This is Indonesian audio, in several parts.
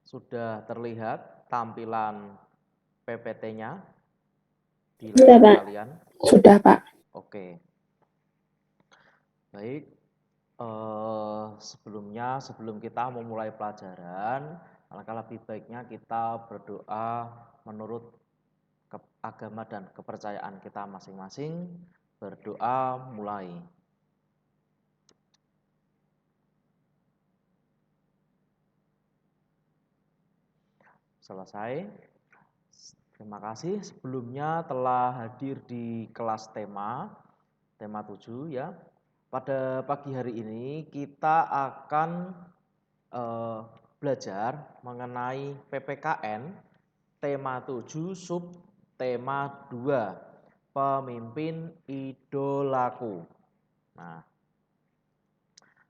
Sudah terlihat tampilan PPT-nya di Sudah, layar Pak. kalian? Sudah, Pak. Oke. Baik, sebelum kita memulai pelajaran, alangkah lebih baiknya kita berdoa menurut agama dan kepercayaan kita masing-masing. Berdoa mulai. Selesai. Terima kasih sebelumnya telah hadir di kelas tema 7 ya. Pada pagi hari ini kita akan belajar mengenai PPKN tema 7 sub tema 2 pemimpin idolaku. Nah,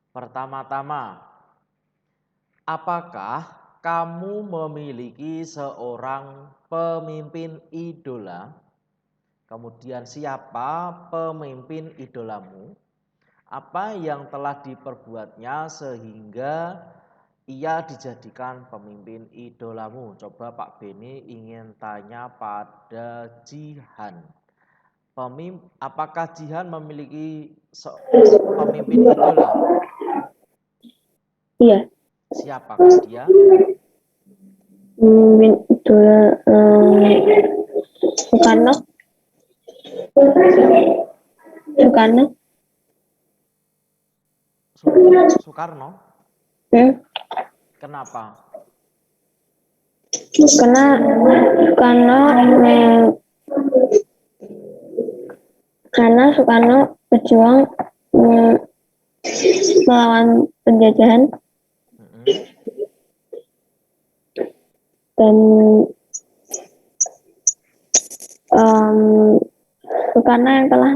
pertama-tama, apakah kamu memiliki seorang pemimpin idola? Kemudian siapa pemimpin idolamu? Apa yang telah diperbuatnya sehingga ia dijadikan pemimpin idolamu? Coba Pak Beni ingin tanya pada Jihan. Apakah Jihan memiliki pemimpin idola? Iya. Siapakah dia? Idola Soekarno. Soekarno. Soekarno? Kenapa? Karena Soekarno berjuang melawan penjajahan dan Soekarno yang telah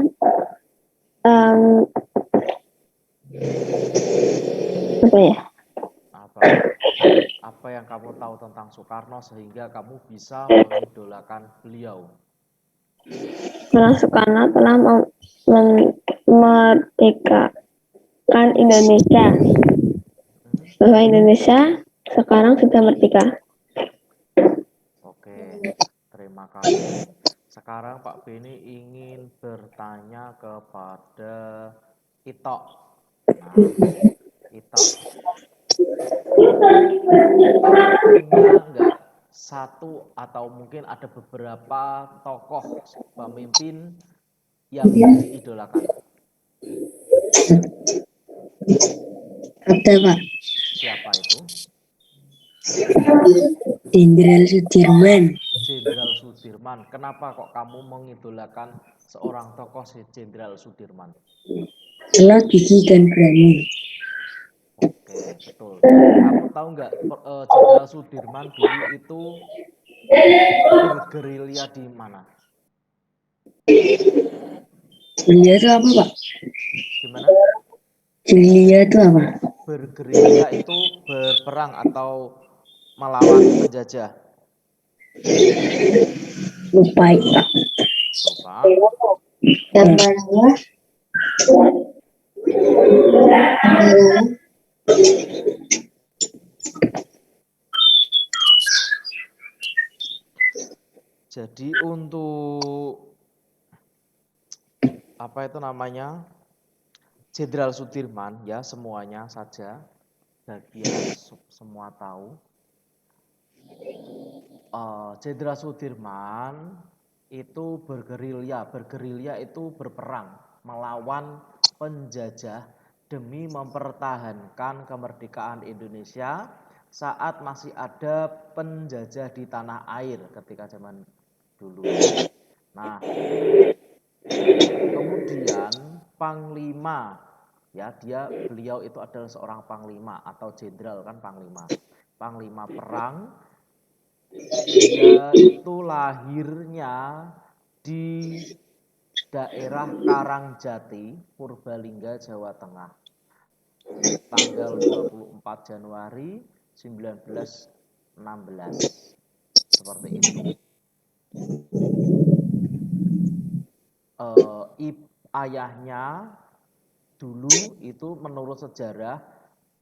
apa yang kamu tahu tentang Soekarno sehingga kamu bisa mengidolakan beliau? Karena Soekarno telah memerdekakan Indonesia, bahwa Indonesia sekarang sudah merdeka. Oke, terima kasih. Sekarang Pak Beni ingin bertanya kepada Itok. Nah, Itok, punya enggak satu atau mungkin ada beberapa tokoh pemimpin yang diidolakan? Ada, Pak. Siapa itu? Jenderal Sudirman. Jenderal Sudirman. Kenapa kok kamu mengidolakan seorang tokoh Jenderal Sudirman? Karena gigih dan berani. Oke, betul. Kamu tahu nggak Jenderal Sudirman dulu itu bergerilya di mana? Gerilya itu apa, Pak? Gimana? Gerilya itu apa? Bergerilya itu berperang atau melawan penjajah. Lupa itu, Pak. Lupa. Gambarnya Jadi untuk apa itu namanya? Jenderal Sudirman ya, semuanya saja bagian semua tahu. Jenderal Sudirman itu bergerilya itu berperang melawan penjajah demi mempertahankan kemerdekaan Indonesia saat masih ada penjajah di tanah air ketika zaman dulu. Nah, kemudian panglima ya, beliau itu adalah seorang panglima atau jenderal kan panglima perang. Dia itu lahirnya di daerah Karangjati, Purbalingga, Jawa Tengah. Tanggal 24 Januari 1916. Seperti itu. ayahnya dulu itu menurut sejarah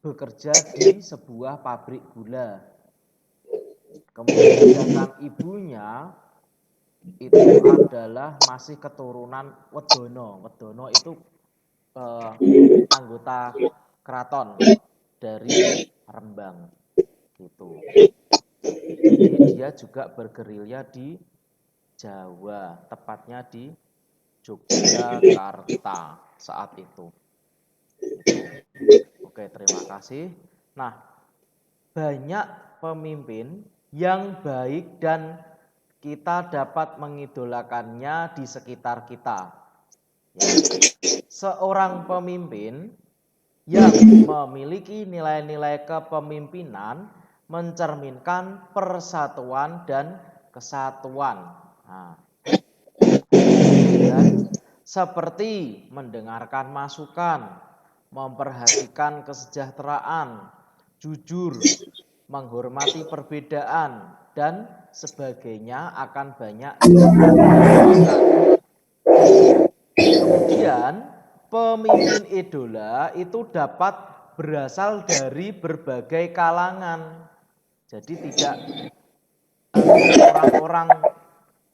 bekerja di sebuah pabrik gula. Kemudian sedangkan ibunya itu adalah masih keturunan Wedono. Wedono itu anggota keraton dari Rembang gitu. Jadi dia juga bergerilya di Jawa, tepatnya di Yogyakarta saat itu. Gitu. Oke, terima kasih. Nah, banyak pemimpin yang baik dan kita dapat mengidolakannya di sekitar kita. Ya. Seorang pemimpin yang memiliki nilai-nilai kepemimpinan mencerminkan persatuan dan kesatuan. Nah, dan seperti mendengarkan masukan, memperhatikan kesejahteraan, jujur, menghormati perbedaan, dan sebagainya akan banyak dilakukan. Kemudian pemimpin idola itu dapat berasal dari berbagai kalangan. Jadi tidak orang-orang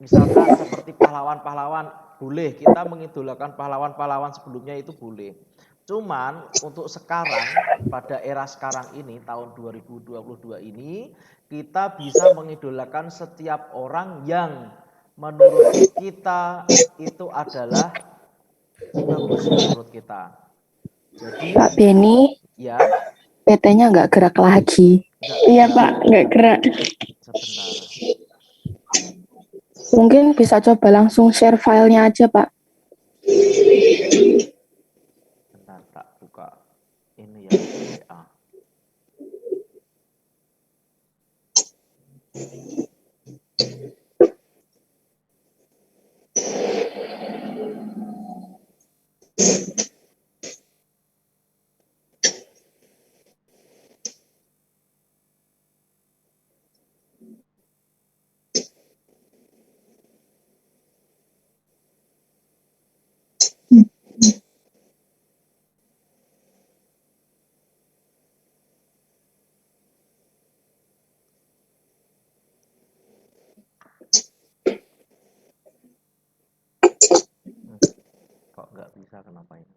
misalkan seperti pahlawan-pahlawan boleh, kita mengidolakan pahlawan-pahlawan sebelumnya itu boleh. Cuman untuk sekarang, pada era sekarang ini, tahun 2022 ini, kita bisa mengidolakan setiap orang yang menurut kita itu adalah bagus menurut kita. Jadi, Pak Beni, ya, PT-nya nggak gerak lagi. Iya Pak, nggak gerak. Sebentar. Mungkin bisa coba langsung share filenya aja, Pak. Bentar, tak buka ini ya, WA. Kok nggak bisa, kenapa ini?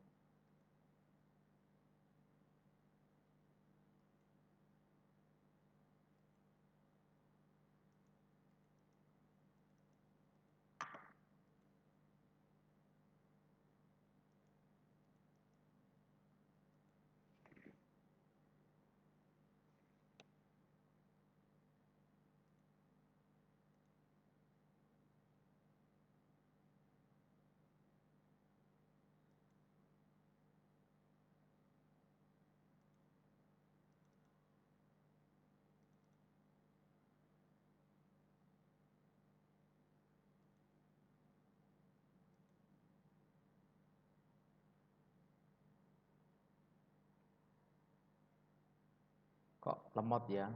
Kok lemot ya?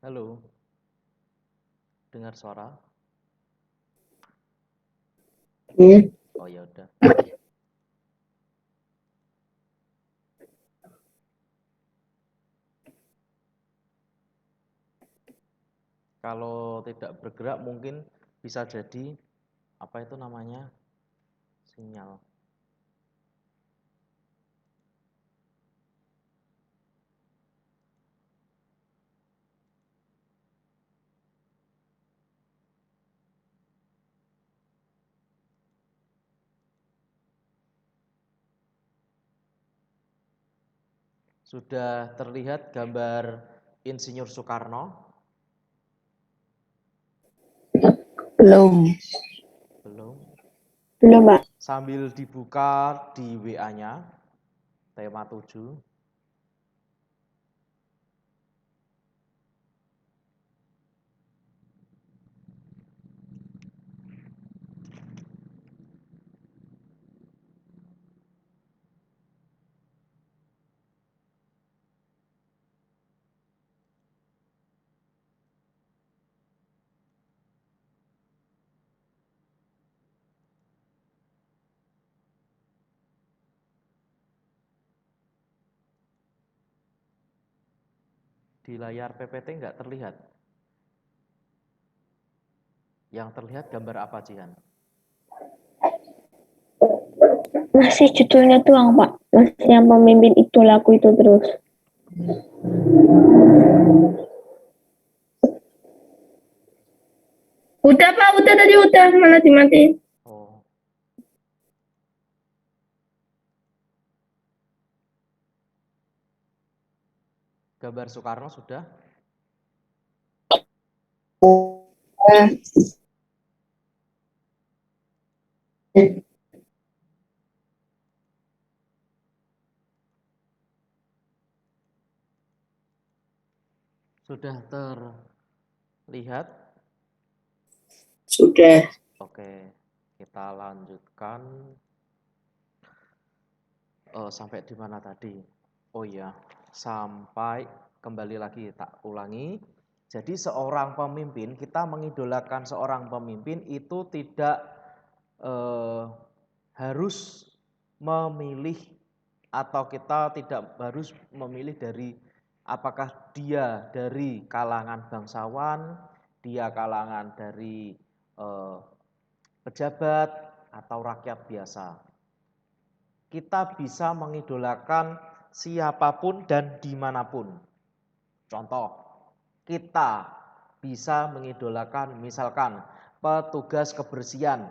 Halo, dengar suara? Oh ya udah. Kalau tidak bergerak mungkin bisa jadi apa itu namanya? Sinyal. Sudah terlihat gambar Insinyur Soekarno? Belum. Belum. Belum Pak. Sambil dibuka di WA-nya, tema 7. Di layar PPT nggak terlihat. Yang terlihat gambar apa, Jihan? Masih judulnya doang, Pak. Masih yang pemimpin idolaku itu terus. Udah Pak, udah tadi udah malah dimatiin. Oh. Gambar Soekarno sudah? Sudah terlihat? Sudah. Oke, kita lanjutkan. Sampai di mana tadi? Oh iya, sampai kembali lagi tak ulangi. Jadi seorang pemimpin, kita mengidolakan seorang pemimpin itu tidak harus memilih atau kita tidak harus memilih dari apakah dia dari kalangan bangsawan, dia kalangan dari pejabat atau rakyat biasa. Kita bisa mengidolakan siapapun dan dimanapun. Contoh, kita bisa mengidolakan misalkan petugas kebersihan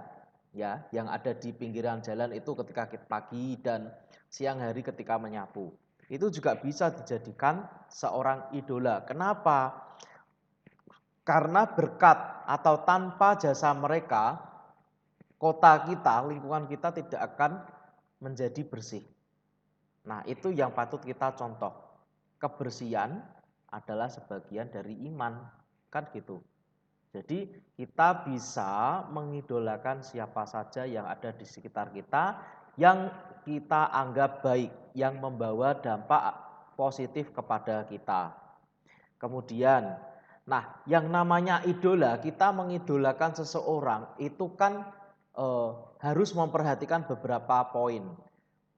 ya yang ada di pinggiran jalan itu ketika pagi dan siang hari ketika menyapu. Itu juga bisa dijadikan seorang idola. Kenapa? Karena berkat atau tanpa jasa mereka, kota kita, lingkungan kita tidak akan menjadi bersih. Nah, itu yang patut kita contoh. Kebersihan adalah sebagian dari iman, kan gitu. Jadi kita bisa mengidolakan siapa saja yang ada di sekitar kita, yang kita anggap baik, yang membawa dampak positif kepada kita. Kemudian, nah yang namanya idola, kita mengidolakan seseorang itu kan harus memperhatikan beberapa poin,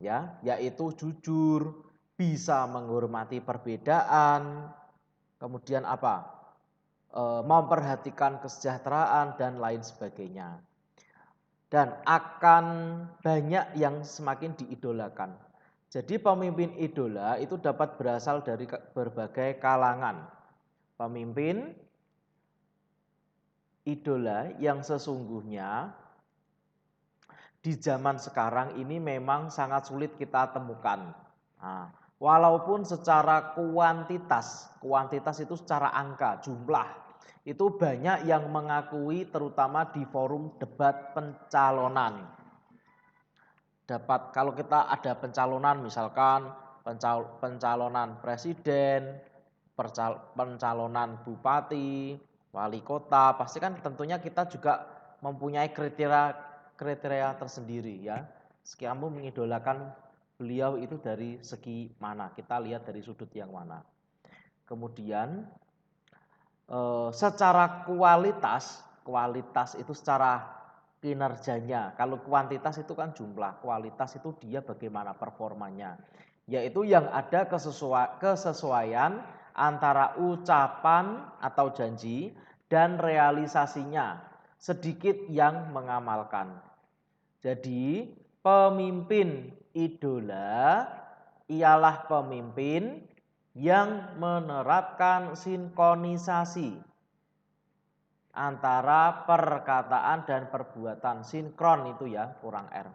ya, yaitu jujur, bisa menghormati perbedaan, kemudian apa? Memperhatikan kesejahteraan dan lain sebagainya. Dan akan banyak yang semakin diidolakan. Jadi pemimpin idola itu dapat berasal dari berbagai kalangan. Pemimpin idola yang sesungguhnya di zaman sekarang ini memang sangat sulit kita temukan. Nah, walaupun secara kuantitas itu secara angka, jumlah, itu banyak yang mengakui terutama di forum debat pencalonan. Kalau kita ada pencalonan misalkan pencalonan presiden, pencalonan bupati, wali kota, pasti kan tentunya kita juga mempunyai kriteria tersendiri ya. Kamu mengidolakan beliau itu dari segi mana? Kita lihat dari sudut yang mana. Kemudian secara kualitas itu secara kinerjanya. Kalau kuantitas itu kan jumlah, kualitas itu dia bagaimana performanya. Yaitu yang ada kesesuaian antara ucapan atau janji dan realisasinya. Sedikit yang mengamalkan. Jadi pemimpin idola ialah pemimpin yang menerapkan sinkronisasi antara perkataan dan perbuatan. Sinkron itu ya, kurang R.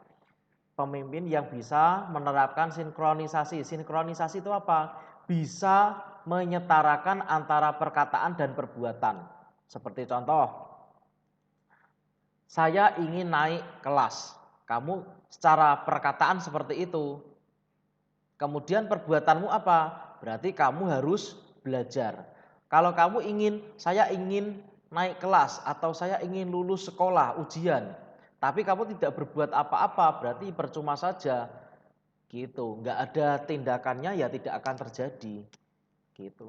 Pemimpin yang bisa menerapkan sinkronisasi. Sinkronisasi itu apa? Bisa menyetarakan antara perkataan dan perbuatan. Seperti contoh, saya ingin naik kelas. Kamu secara perkataan seperti itu. Kemudian perbuatanmu apa? Berarti kamu harus belajar. Kalau kamu saya ingin naik kelas atau saya ingin lulus sekolah, ujian. Tapi kamu tidak berbuat apa-apa, berarti percuma saja. Gitu, nggak ada tindakannya ya tidak akan terjadi. Gitu.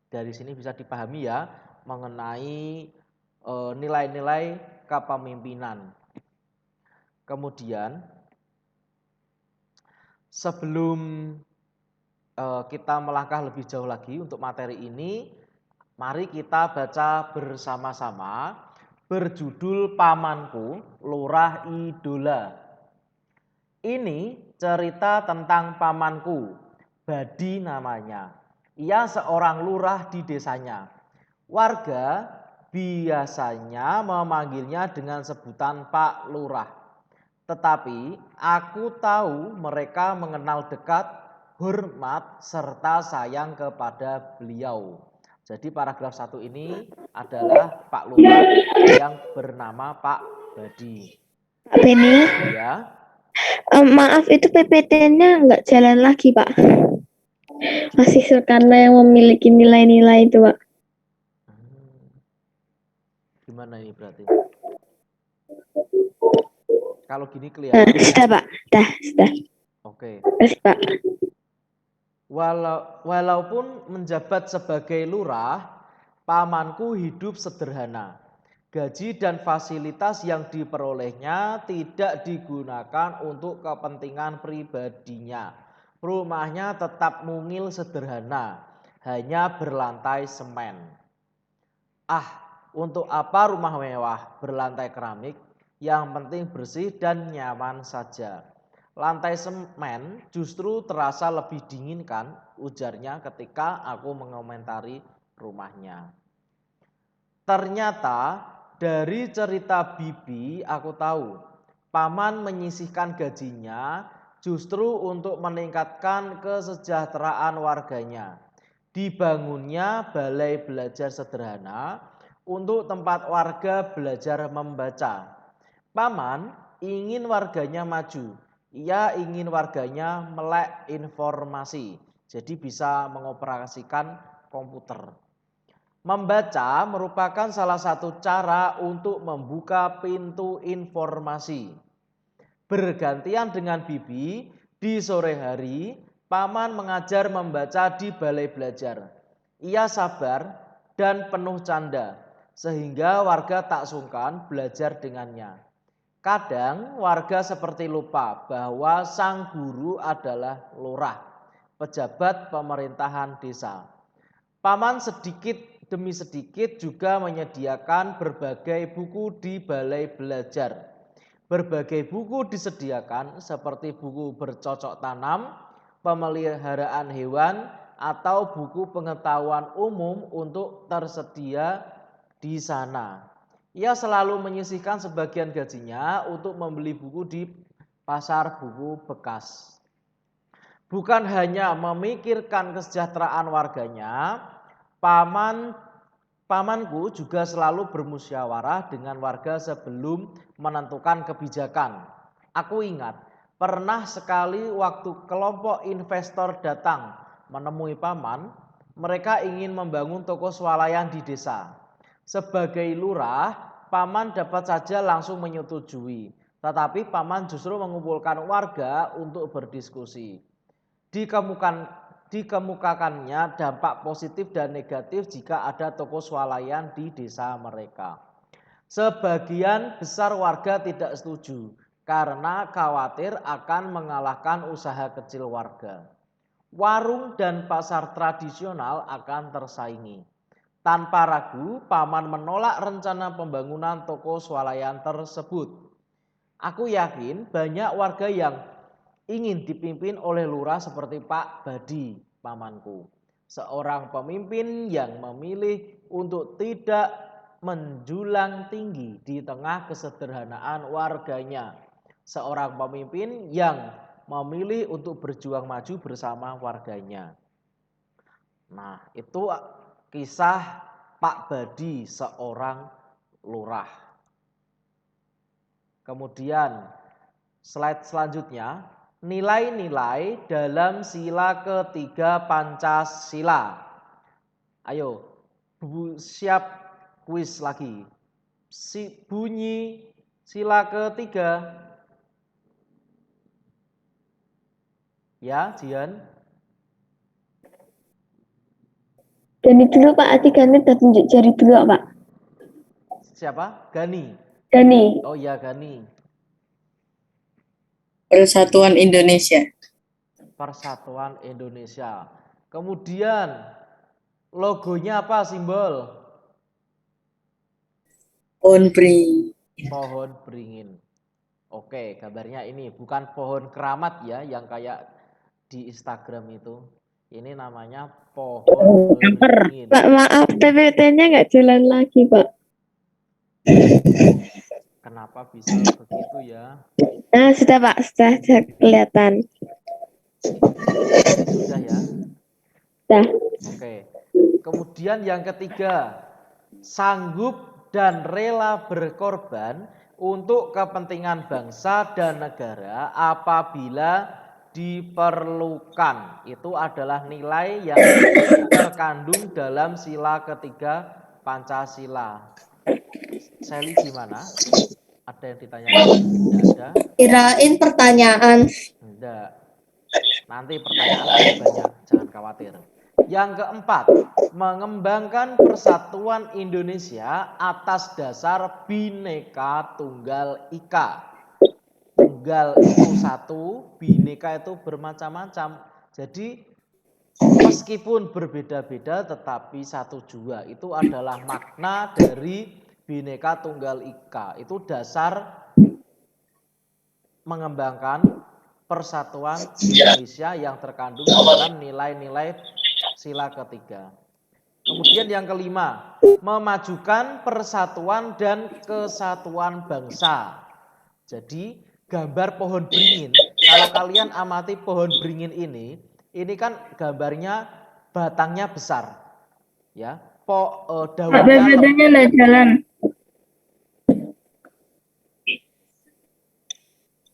Dari sini bisa dipahami ya mengenai nilai-nilai kepemimpinan. Kemudian sebelum kita melangkah lebih jauh lagi untuk materi ini, mari kita baca bersama-sama berjudul Pamanku, Lurah Idola. Ini cerita tentang pamanku, Badi namanya. Ia seorang lurah di desanya. Warga biasanya memanggilnya dengan sebutan Pak Lurah. Tetapi aku tahu mereka mengenal dekat, hormat, serta sayang kepada beliau. Jadi paragraf 1 ini adalah Pak Lurah yang bernama Pak Badi. Pak Beni, Ya, maaf itu PPT-nya nggak jalan lagi Pak. Masih karena yang memiliki nilai-nilai itu Pak. gimana ini berarti? Kalau gini Nah, kelihatan. sudah Pak, sudah. Oke. Terus Pak. Walaupun menjabat sebagai lurah, pamanku hidup sederhana. Gaji dan fasilitas yang diperolehnya tidak digunakan untuk kepentingan pribadinya. Rumahnya tetap mungil sederhana, hanya berlantai semen. Untuk apa rumah mewah berlantai keramik? Yang penting bersih dan nyaman saja. Lantai semen justru terasa lebih dingin kan, ujarnya ketika aku mengomentari rumahnya. Ternyata dari cerita Bibi aku tahu, paman menyisihkan gajinya justru untuk meningkatkan kesejahteraan warganya. Dibangunnya balai belajar sederhana untuk tempat warga belajar membaca. Paman ingin warganya maju. Ia ingin warganya melek informasi, jadi bisa mengoperasikan komputer. Membaca merupakan salah satu cara untuk membuka pintu informasi. Bergantian dengan Bibi, di sore hari, paman mengajar membaca di balai belajar. Ia sabar dan penuh canda, sehingga warga tak sungkan belajar dengannya. Kadang warga seperti lupa bahwa sang guru adalah lurah, pejabat pemerintahan desa. Paman sedikit demi sedikit juga menyediakan berbagai buku di balai belajar. Berbagai buku disediakan seperti buku bercocok tanam, pemeliharaan hewan, atau buku pengetahuan umum untuk tersedia di sana. Ia selalu menyisihkan sebagian gajinya untuk membeli buku di pasar buku bekas. Bukan hanya memikirkan kesejahteraan warganya, pamanku juga selalu bermusyawarah dengan warga sebelum menentukan kebijakan. Aku ingat, pernah sekali waktu kelompok investor datang menemui paman, mereka ingin membangun toko swalayan di desa. Sebagai lurah, paman dapat saja langsung menyetujui, tetapi paman justru mengumpulkan warga untuk berdiskusi. Dikemukakannya dampak positif dan negatif jika ada toko swalayan di desa mereka. Sebagian besar warga tidak setuju karena khawatir akan mengalahkan usaha kecil warga. Warung dan pasar tradisional akan tersaingi. Tanpa ragu, paman menolak rencana pembangunan toko swalayan tersebut. Aku yakin banyak warga yang ingin dipimpin oleh lurah seperti Pak Badi, pamanku. Seorang pemimpin yang memilih untuk tidak menjulang tinggi di tengah kesederhanaan warganya. Seorang pemimpin yang memilih untuk berjuang maju bersama warganya. Nah, itu kisah Pak Badi, seorang lurah. Kemudian slide selanjutnya, nilai-nilai dalam sila ketiga Pancasila. Ayo, siap kuis lagi. Bunyi sila ketiga. Ya, Jian. Gani dulu Pak, Ati Gani udah tunjuk jari dulu Pak. Siapa? Gani. Gani. Oh iya, Gani. Persatuan Indonesia. Persatuan Indonesia. Kemudian logonya apa simbol? Pohon beringin. Pohon beringin. Oke, gambarnya ini bukan pohon keramat ya yang kayak di Instagram itu. Ini namanya pohon beringin. Pak, maaf, PPT-nya nggak jalan lagi, Pak. Kenapa bisa begitu ya? Nah, sudah Pak, sudah kelihatan. Sudah ya? Sudah. Oke. Kemudian yang ketiga, sanggup dan rela berkorban untuk kepentingan bangsa dan negara apabila diperlukan. Itu adalah nilai yang terkandung dalam sila ketiga Pancasila. Sally gimana? Ada yang ditanyakan? Tidak ada? Kirain pertanyaan. Enggak. Nanti pertanyaan masih banyak, jangan khawatir. Yang keempat, mengembangkan persatuan Indonesia atas dasar Bhinneka Tunggal Ika. Tunggal itu satu, Bhinneka itu bermacam-macam. Jadi meskipun berbeda-beda tetapi satu jua. Itu adalah makna dari Bhinneka Tunggal Ika. Itu dasar mengembangkan persatuan Indonesia yang terkandung dalam nilai-nilai sila ketiga. Kemudian yang kelima, memajukan persatuan dan kesatuan bangsa. Jadi gambar pohon beringin, kalau kalian amati pohon beringin ini kan gambarnya batangnya besar, ya. Pak, Daunnya PPT-nya nggak jalan.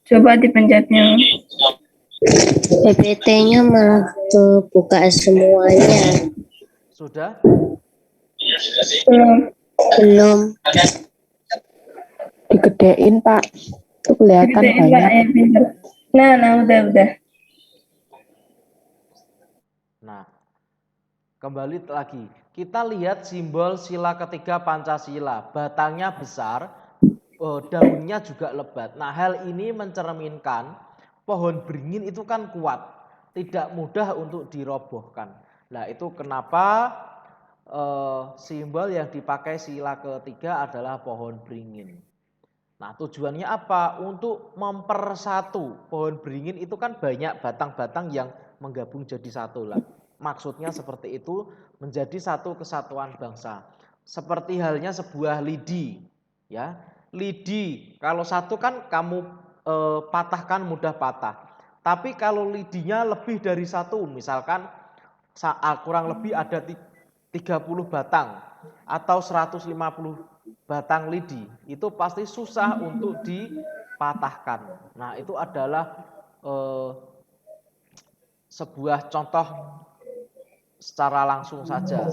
Coba dipencetnya. PPT-nya malah kebuka semuanya. sudah. Belum. Belum. Digedein, Pak. Itu kelihatan Gedein, Pak, banyak. ya, pinter. Nah, udah. Nah, kembali lagi. Kita lihat simbol sila ketiga Pancasila. Batangnya besar, daunnya juga lebat. Nah, hal ini mencerminkan pohon beringin itu kan kuat, tidak mudah untuk dirobohkan. Nah, itu kenapa simbol yang dipakai sila ketiga adalah pohon beringin. Nah, tujuannya apa? Untuk mempersatu. Pohon beringin itu kan banyak batang-batang yang menggabung jadi satu lah. Maksudnya seperti itu, menjadi satu kesatuan bangsa. Seperti halnya sebuah lidi, ya. Lidi kalau satu kan kamu patahkan mudah patah. Tapi kalau lidinya lebih dari satu, misalkan kurang lebih ada 30 batang atau 150 batang lidi, itu pasti susah untuk dipatahkan. Nah, itu adalah sebuah contoh secara langsung saja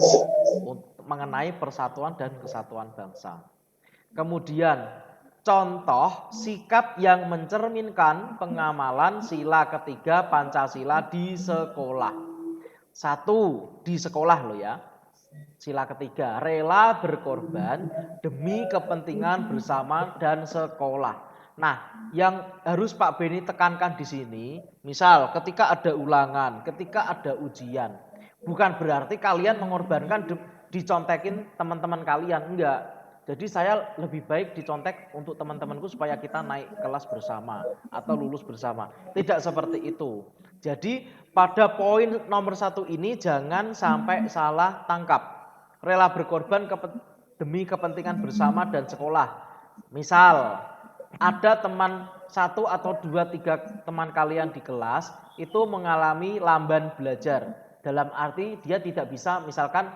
mengenai persatuan dan kesatuan bangsa. Kemudian contoh sikap yang mencerminkan pengamalan sila ketiga Pancasila di sekolah. Satu, di sekolah loh ya. Sila ketiga, rela berkorban demi kepentingan bersama dan sekolah. Nah, yang harus Pak Beni tekankan di sini, misal ketika ada ulangan, ketika ada ujian, bukan berarti kalian mengorbankan dicontekin teman-teman kalian, enggak. Jadi saya lebih baik dicontek untuk teman-temanku supaya kita naik kelas bersama atau lulus bersama. Tidak seperti itu. Jadi pada poin nomor 1 ini jangan sampai salah tangkap. Rela berkorban demi kepentingan bersama dan sekolah. Misal ada teman 1 atau 2, 3 teman kalian di kelas itu mengalami lamban belajar. Dalam arti dia tidak bisa, misalkan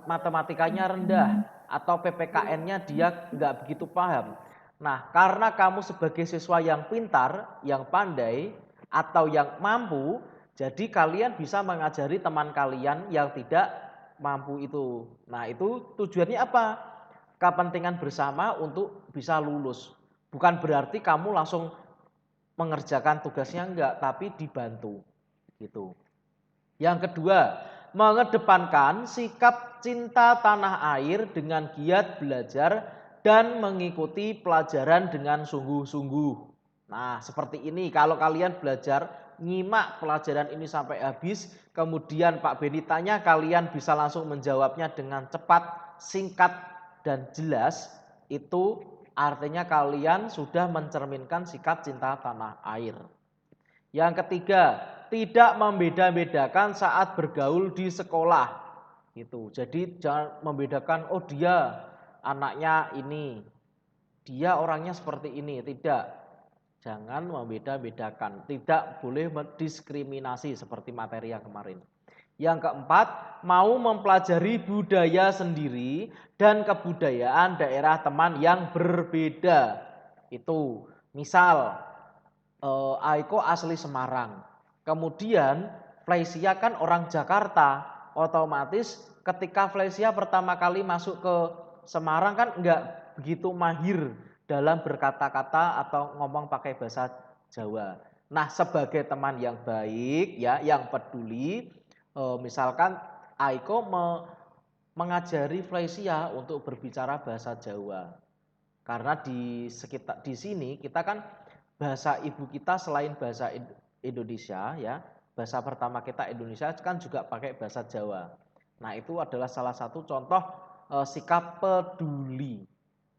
matematikanya rendah atau PPKN-nya dia nggak begitu paham. Nah, karena kamu sebagai siswa yang pintar, yang pandai, atau yang mampu, jadi kalian bisa mengajari teman kalian yang tidak mampu itu. Nah, itu tujuannya apa? Kepentingan bersama untuk bisa lulus. Bukan berarti kamu langsung mengerjakan tugasnya enggak, tapi dibantu. Gitu. Yang kedua, mengedepankan sikap cinta tanah air dengan giat belajar dan mengikuti pelajaran dengan sungguh-sungguh. Nah, seperti ini kalau kalian belajar nyimak pelajaran ini sampai habis, kemudian Pak Beni tanya, kalian bisa langsung menjawabnya dengan cepat, singkat, dan jelas, itu artinya kalian sudah mencerminkan sikap cinta tanah air. Yang ketiga, tidak membeda-bedakan saat bergaul di sekolah. Gitu. Jadi jangan membedakan, oh dia anaknya ini, dia orangnya seperti ini. Tidak. Jangan membeda-bedakan. Tidak boleh mendiskriminasi seperti materi yang kemarin. Yang keempat, mau mempelajari budaya sendiri dan kebudayaan daerah teman yang berbeda. Itu misal Aiko asli Semarang, kemudian Fleisia kan orang Jakarta, otomatis ketika Fleisia pertama kali masuk ke Semarang kan enggak begitu mahir dalam berkata-kata atau ngomong pakai bahasa Jawa. Nah, sebagai teman yang baik ya, yang peduli, misalkan Aiko mengajari Fleisia untuk berbicara bahasa Jawa. Karena di sini kita kan bahasa ibu kita selain bahasa Indonesia ya, bahasa pertama kita Indonesia kan juga pakai bahasa Jawa. Nah, itu adalah salah satu contoh sikap peduli.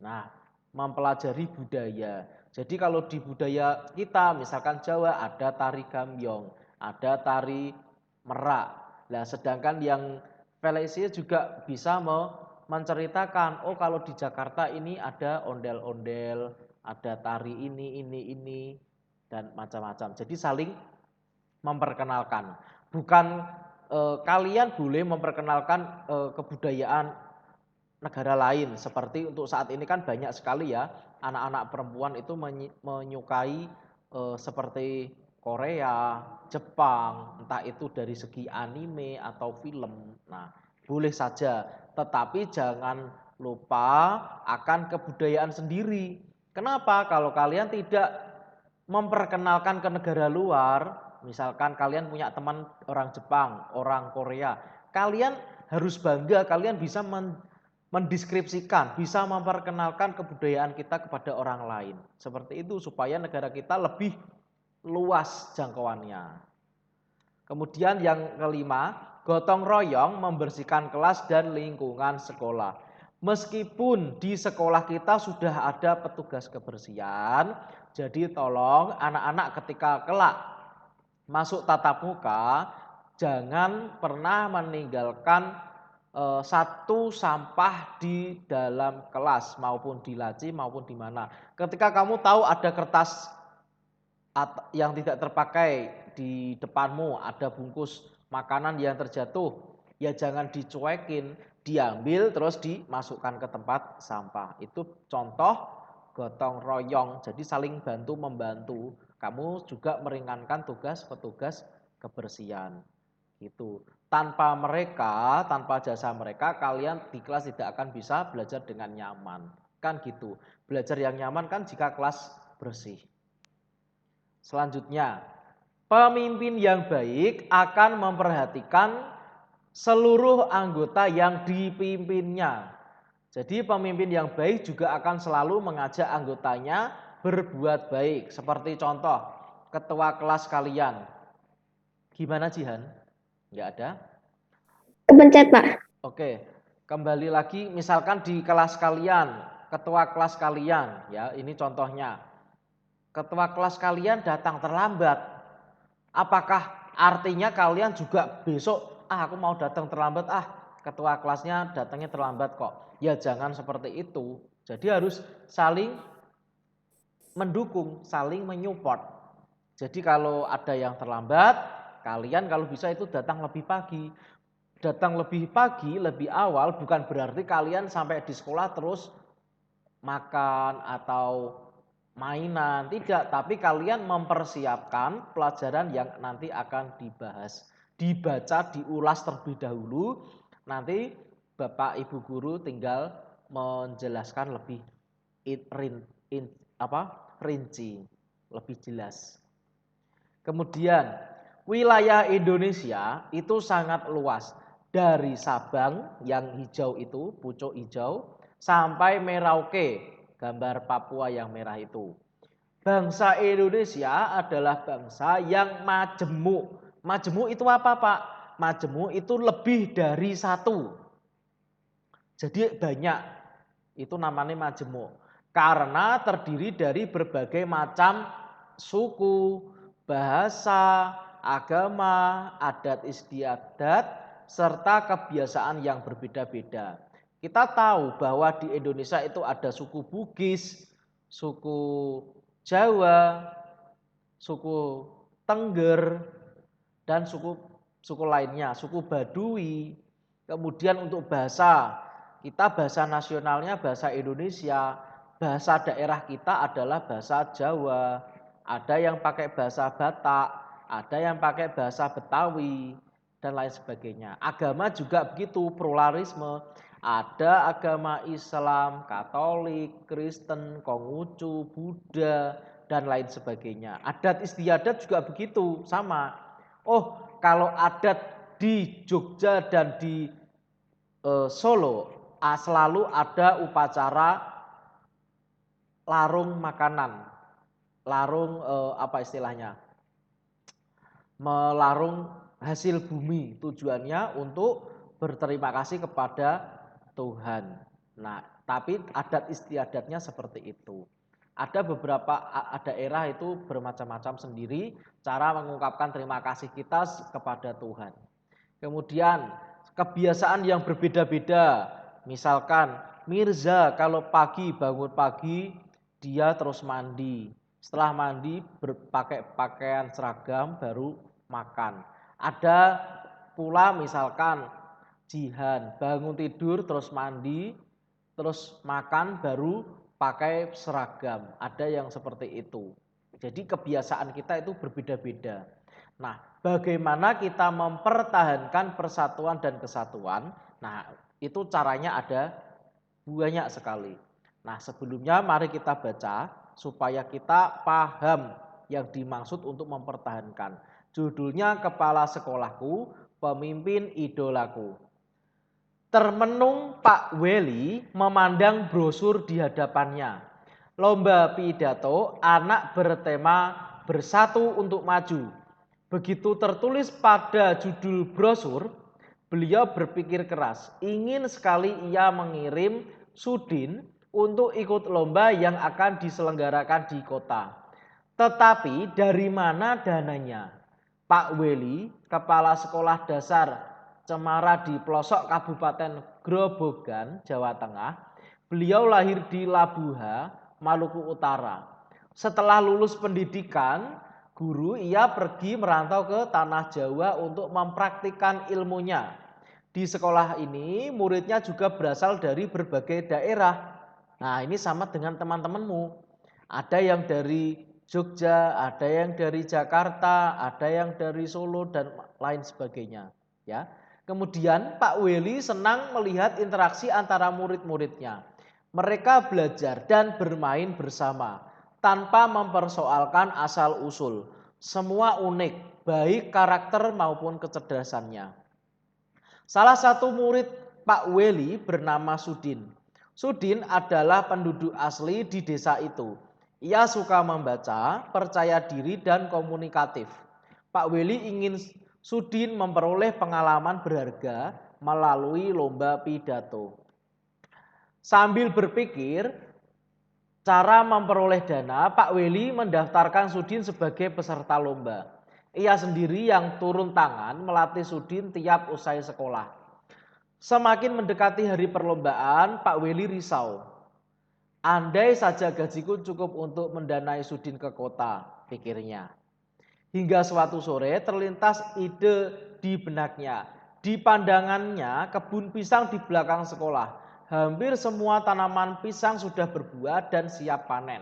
Nah, mempelajari budaya. Jadi kalau di budaya kita misalkan Jawa ada tari gambyong, ada tari merak. Nah, sedangkan yang Felicia juga bisa menceritakan, oh kalau di Jakarta ini ada ondel-ondel, ada tari ini, dan macam-macam. Jadi saling memperkenalkan. Bukan kalian boleh memperkenalkan kebudayaan negara lain. Seperti untuk saat ini kan banyak sekali ya, anak-anak perempuan itu menyukai seperti Korea, Jepang, entah itu dari segi anime atau film. Nah, boleh saja, tetapi jangan lupa akan kebudayaan sendiri. Kenapa? Kalau kalian tidak memperkenalkan ke negara luar, misalkan kalian punya teman orang Jepang, orang Korea, kalian harus bangga, kalian bisa mendeskripsikan, bisa memperkenalkan kebudayaan kita kepada orang lain. Seperti itu supaya negara kita lebih luas jangkauannya. Kemudian yang kelima, gotong royong membersihkan kelas dan lingkungan sekolah. Meskipun di sekolah kita sudah ada petugas kebersihan, jadi tolong anak-anak ketika kelak masuk tatap muka, jangan pernah meninggalkan satu sampah di dalam kelas maupun di laci maupun di mana. Ketika kamu tahu ada kertas yang tidak terpakai di depanmu, ada bungkus makanan yang terjatuh, ya jangan dicuekin, diambil terus dimasukkan ke tempat sampah. Itu contoh gotong royong, jadi saling bantu membantu. Kamu juga meringankan tugas petugas kebersihan. Gitu. Tanpa mereka, tanpa jasa mereka, kalian di kelas tidak akan bisa belajar dengan nyaman. Kan gitu. Belajar yang nyaman kan jika kelas bersih. Selanjutnya, pemimpin yang baik akan memperhatikan seluruh anggota yang dipimpinnya. Jadi pemimpin yang baik juga akan selalu mengajak anggotanya berbuat baik. Seperti contoh, ketua kelas kalian. Gimana Jihan? Enggak ada? Kepencet, Pak. Oke, kembali lagi misalkan di kelas kalian, ketua kelas kalian, ya ini contohnya. Ketua kelas kalian datang terlambat. Apakah artinya kalian juga besok, aku mau datang terlambat, ketua kelasnya datangnya terlambat kok. Ya jangan seperti itu. Jadi harus saling mendukung, saling menyupport. Jadi kalau ada yang terlambat, kalian kalau bisa itu datang lebih pagi. Datang lebih pagi, lebih awal bukan berarti kalian sampai di sekolah terus makan atau mainan, tidak, tapi kalian mempersiapkan pelajaran yang nanti akan dibahas, dibaca, diulas terlebih dahulu, nanti Bapak Ibu guru tinggal menjelaskan lebih rinci, lebih jelas. Kemudian wilayah Indonesia itu sangat luas, dari Sabang yang hijau itu, pucuk hijau, sampai Merauke, gambar Papua yang merah itu. Bangsa Indonesia adalah bangsa yang majemuk. Majemuk itu apa, Pak? Majemuk itu lebih dari satu. Jadi banyak. Itu namanya majemuk. Karena terdiri dari berbagai macam suku, bahasa, agama, adat istiadat, serta kebiasaan yang berbeda-beda. Kita tahu bahwa di Indonesia itu ada suku Bugis, suku Jawa, suku Tengger, dan suku lainnya, suku Baduy. Kemudian untuk bahasa, kita bahasa nasionalnya bahasa Indonesia, bahasa daerah kita adalah bahasa Jawa, ada yang pakai bahasa Batak, ada yang pakai bahasa Betawi, dan lain sebagainya. Agama juga begitu, pluralisme. Ada agama Islam, Katolik, Kristen, Konghucu, Buddha, dan lain sebagainya. Adat istiadat juga begitu, sama. Oh, kalau adat di Jogja dan di Solo, selalu ada upacara larung makanan. Larung apa istilahnya? Melarung hasil bumi, tujuannya untuk berterima kasih kepada Tuhan. Nah, tapi adat istiadatnya seperti itu. Ada beberapa daerah itu bermacam-macam sendiri cara mengungkapkan terima kasih kita kepada Tuhan. Kemudian kebiasaan yang berbeda-beda. Misalkan Mirza kalau pagi bangun pagi dia terus mandi. Setelah mandi berpakai pakaian seragam baru makan. Ada pula misalkan Jihan bangun tidur terus mandi, terus makan baru pakai seragam. Ada yang seperti itu. Jadi kebiasaan kita itu berbeda-beda. Nah, bagaimana kita mempertahankan persatuan dan kesatuan? Nah, itu caranya ada banyak sekali. Nah, sebelumnya mari kita baca supaya kita paham yang dimaksud untuk mempertahankan. Judulnya Kepala Sekolahku, Pemimpin Idolaku. Termenung Pak Weli memandang brosur di hadapannya. Lomba pidato anak bertema Bersatu untuk Maju. Begitu tertulis pada judul brosur, beliau berpikir keras. Ingin sekali ia mengirim Sudin untuk ikut lomba yang akan diselenggarakan di kota. Tetapi dari mana dananya? Pak Weli, kepala sekolah dasar Cemara di pelosok Kabupaten Grobogan, Jawa Tengah. Beliau lahir di Labuha, Maluku Utara. Setelah lulus pendidikan guru, ia pergi merantau ke tanah Jawa untuk mempraktikkan ilmunya. Di sekolah ini muridnya juga berasal dari berbagai daerah. Nah, ini sama dengan teman-temanmu. Ada yang dari Jogja, ada yang dari Jakarta, ada yang dari Solo dan lain sebagainya, ya. Kemudian Pak Weli senang melihat interaksi antara murid-muridnya. Mereka belajar dan bermain bersama tanpa mempersoalkan asal-usul. Semua unik, baik karakter maupun kecerdasannya. Salah satu murid Pak Weli bernama Sudin. Sudin adalah penduduk asli di desa itu. Ia suka membaca, percaya diri dan komunikatif. Pak Weli ingin Sudin memperoleh pengalaman berharga melalui lomba pidato. Sambil berpikir cara memperoleh dana, Pak Weli mendaftarkan Sudin sebagai peserta lomba. Ia sendiri yang turun tangan melatih Sudin tiap usai sekolah. Semakin mendekati hari perlombaan, Pak Weli risau. Andai saja gajiku cukup untuk mendanai Sudin ke kota, pikirnya. Hingga suatu sore terlintas ide di benaknya. Di pandangannya kebun pisang di belakang sekolah. Hampir semua tanaman pisang sudah berbuah dan siap panen.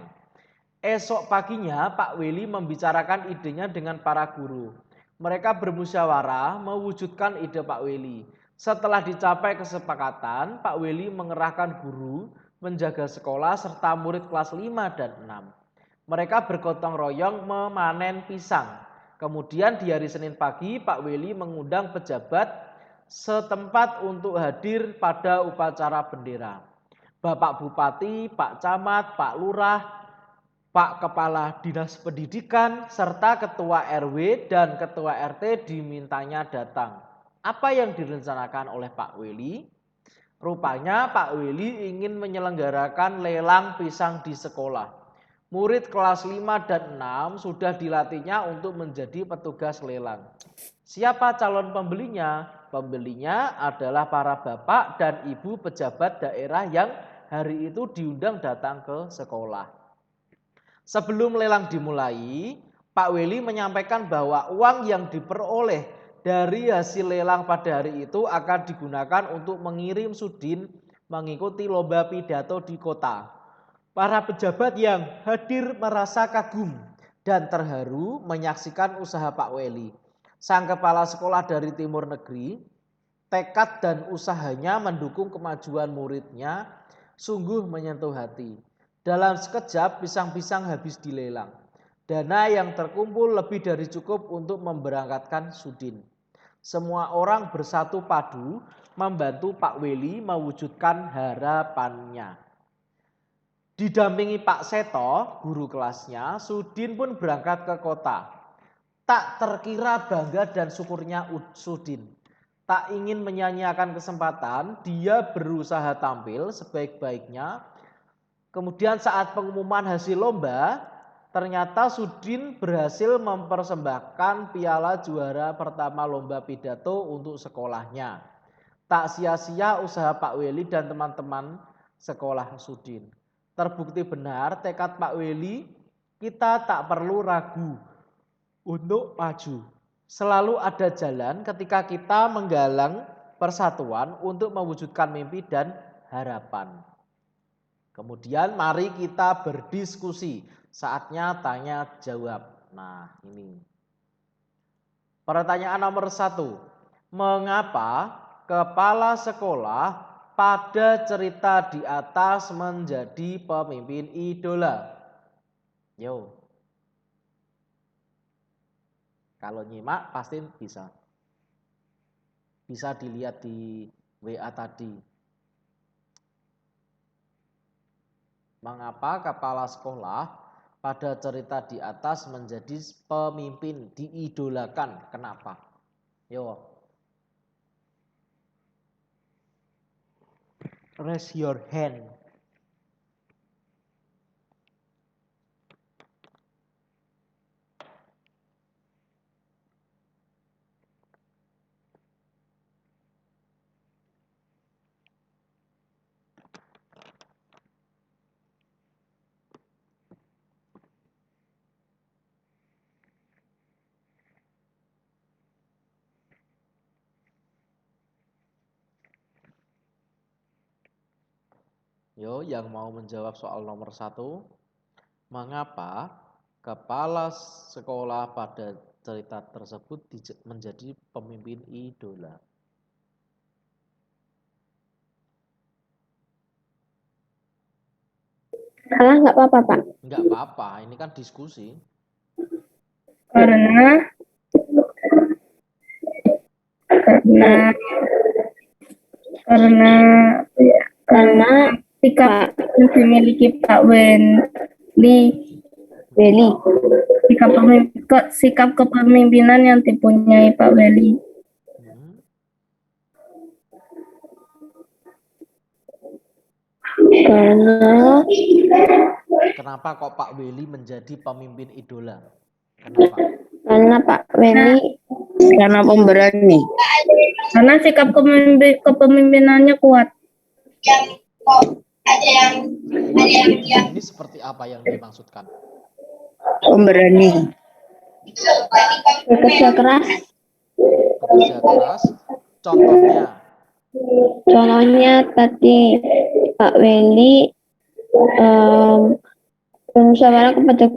Esok paginya Pak Weli membicarakan idenya dengan para guru. Mereka bermusyawarah mewujudkan ide Pak Weli. Setelah dicapai kesepakatan, Pak Weli mengerahkan guru, menjaga sekolah serta murid kelas 5 dan 6. Mereka bergotong royong memanen pisang. Kemudian di hari Senin pagi, Pak Weli mengundang pejabat setempat untuk hadir pada upacara bendera. Bapak Bupati, Pak Camat, Pak Lurah, Pak Kepala Dinas Pendidikan serta Ketua RW dan Ketua RT dimintanya datang. Apa yang direncanakan oleh Pak Weli? Rupanya Pak Weli ingin menyelenggarakan lelang pisang di sekolah. Murid kelas 5 dan 6 sudah dilatihnya untuk menjadi petugas lelang. Siapa calon pembelinya? Pembelinya adalah para bapak dan ibu pejabat daerah yang hari itu diundang datang ke sekolah. Sebelum lelang dimulai, Pak Weli menyampaikan bahwa uang yang diperoleh dari hasil lelang pada hari itu akan digunakan untuk mengirim Sudin mengikuti lomba pidato di kota. Para pejabat yang hadir merasa kagum dan terharu menyaksikan usaha Pak Weli. Sang kepala sekolah dari Timur Negeri, tekad dan usahanya mendukung kemajuan muridnya sungguh menyentuh hati. Dalam sekejap pisang-pisang habis dilelang. Dana yang terkumpul lebih dari cukup untuk memberangkatkan Sudin. Semua orang bersatu padu membantu Pak Weli mewujudkan harapannya. Didampingi Pak Seto, guru kelasnya, Sudin pun berangkat ke kota. Tak terkira bangga dan syukurnya Sudin. Tak ingin menyanyiakan kesempatan, dia berusaha tampil sebaik-baiknya. Kemudian saat pengumuman hasil lomba, ternyata Sudin berhasil mempersembahkan piala juara pertama lomba pidato untuk sekolahnya. Tak sia-sia usaha Pak Weli dan teman-teman sekolah Sudin. Terbukti benar tekad Pak Weli, kita tak perlu ragu untuk maju. Selalu ada jalan ketika kita menggalang persatuan untuk mewujudkan mimpi dan harapan. Kemudian mari kita berdiskusi. Saatnya tanya jawab. Nah ini. Pertanyaan nomor 1. Mengapa kepala sekolah pada cerita di atas menjadi pemimpin idola? Yo. Kalau nyimak pasti bisa. Bisa dilihat di WA tadi. Mengapa kepala sekolah pada cerita di atas menjadi pemimpin, diidolakan? Kenapa? Yo. Raise your hand. Yo, yang mau menjawab soal nomor 1, mengapa kepala sekolah pada cerita tersebut menjadi pemimpin idola? Salah nggak apa-apa, Pak. Enggak apa-apa, ini kan diskusi. Karena Karena sikap yang dimiliki Pak Weli, sikap kepemimpinan yang dipunyai Pak Weli. Karena Kenapa kok Pak Weli menjadi pemimpin idola? Kenapa? karena Pak Weli Karena pemberani. Karena sikap kepemimpinannya kuat. Ini seperti apa yang dimaksudkan? Pemberani. bekerja keras. Bekerja keras. Contohnya tadi Pak Weli bermusyawarah kepada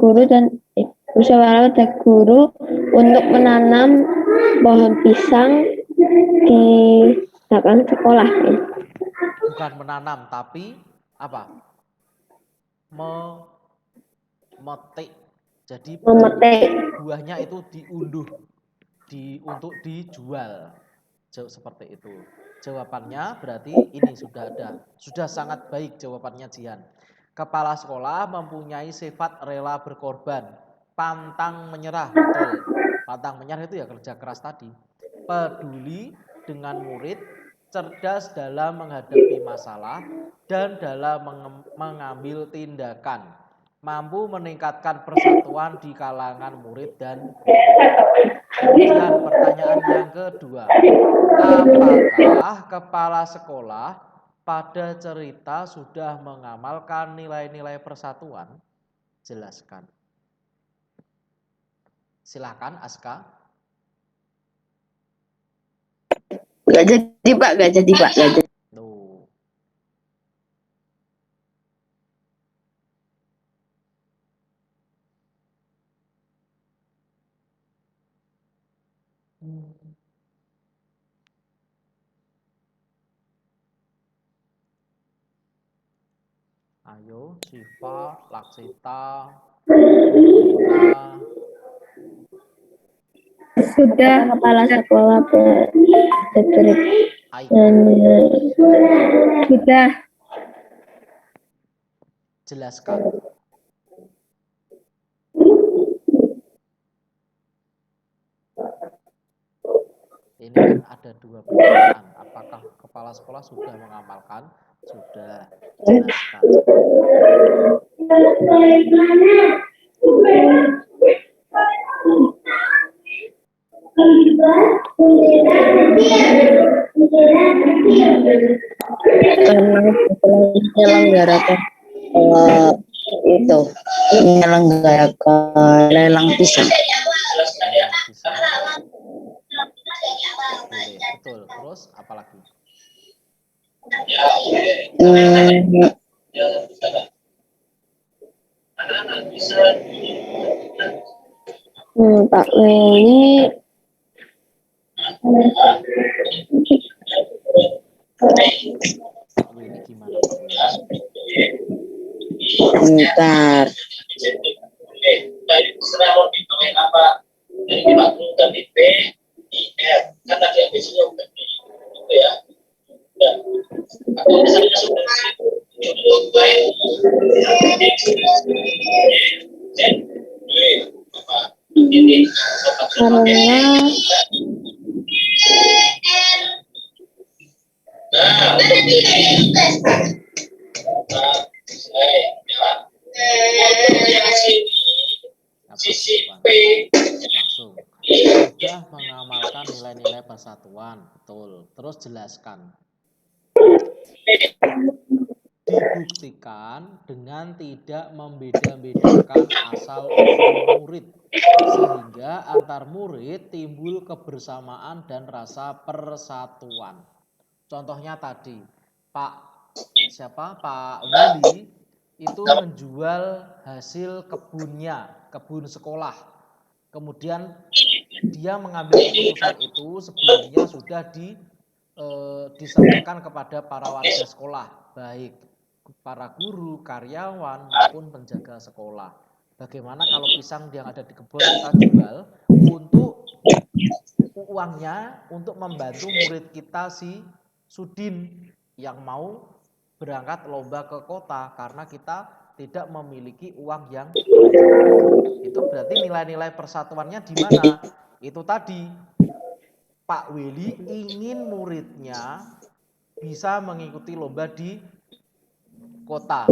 guru untuk menanam pohon pisang di belakang sekolah. Bukan menanam, tapi apa? Memetik. Jadi buahnya itu diunduh untuk dijual. Seperti itu. Jawabannya berarti ini sudah ada. Sudah sangat baik jawabannya Jihan. Kepala sekolah mempunyai sifat rela berkorban, pantang menyerah, betul. Pantang menyerah itu ya kerja keras tadi. Peduli dengan murid, cerdas dalam menghadapi masalah, dan dalam mengambil tindakan. Mampu meningkatkan persatuan di kalangan murid dan guru. Kemudian pertanyaan yang kedua, apakah kepala sekolah pada cerita sudah mengamalkan nilai-nilai persatuan? Jelaskan. Silakan Aska. Gak jadi Pak, gak jadi Pak, gak jadi. Tuh. Ayo, Siva, Laksita, Dina. Sudah. Kepala sekolah bercerita. Aiko, Sudah. jelaskan. Ini kan ada dua pertanyaan. Apakah kepala sekolah sudah mengamalkan? Sudah. Jelaskan. Karena menyelenggarakan itu menyelenggarakan lelang pisang. Bisa. Boleh, betul. Terus apa lagi? Pak Weli Pak Willy gimana Pak Willy? Bentar. karena Langsung. Sudah mengamalkan nilai-nilai persatuan. Betul. Terus jelaskan. Dibuktikan dengan tidak membeda-bedakan asal-usul murid, sehingga antar murid timbul kebersamaan dan rasa persatuan. Contohnya tadi, Pak Willy itu menjual hasil kebunnya, kebun sekolah. Kemudian dia mengambil keputusan itu sebelumnya sudah disampaikan kepada para warga sekolah, baik para guru, karyawan, maupun penjaga sekolah. Bagaimana kalau pisang yang ada di kebun kita jual untuk uangnya untuk membantu murid kita si Sudin yang mau berangkat lomba ke kota karena kita tidak memiliki uang yang banyak. Itu berarti nilai-nilai persatuannya di mana? Itu tadi Pak Willy ingin muridnya bisa mengikuti lomba di kota.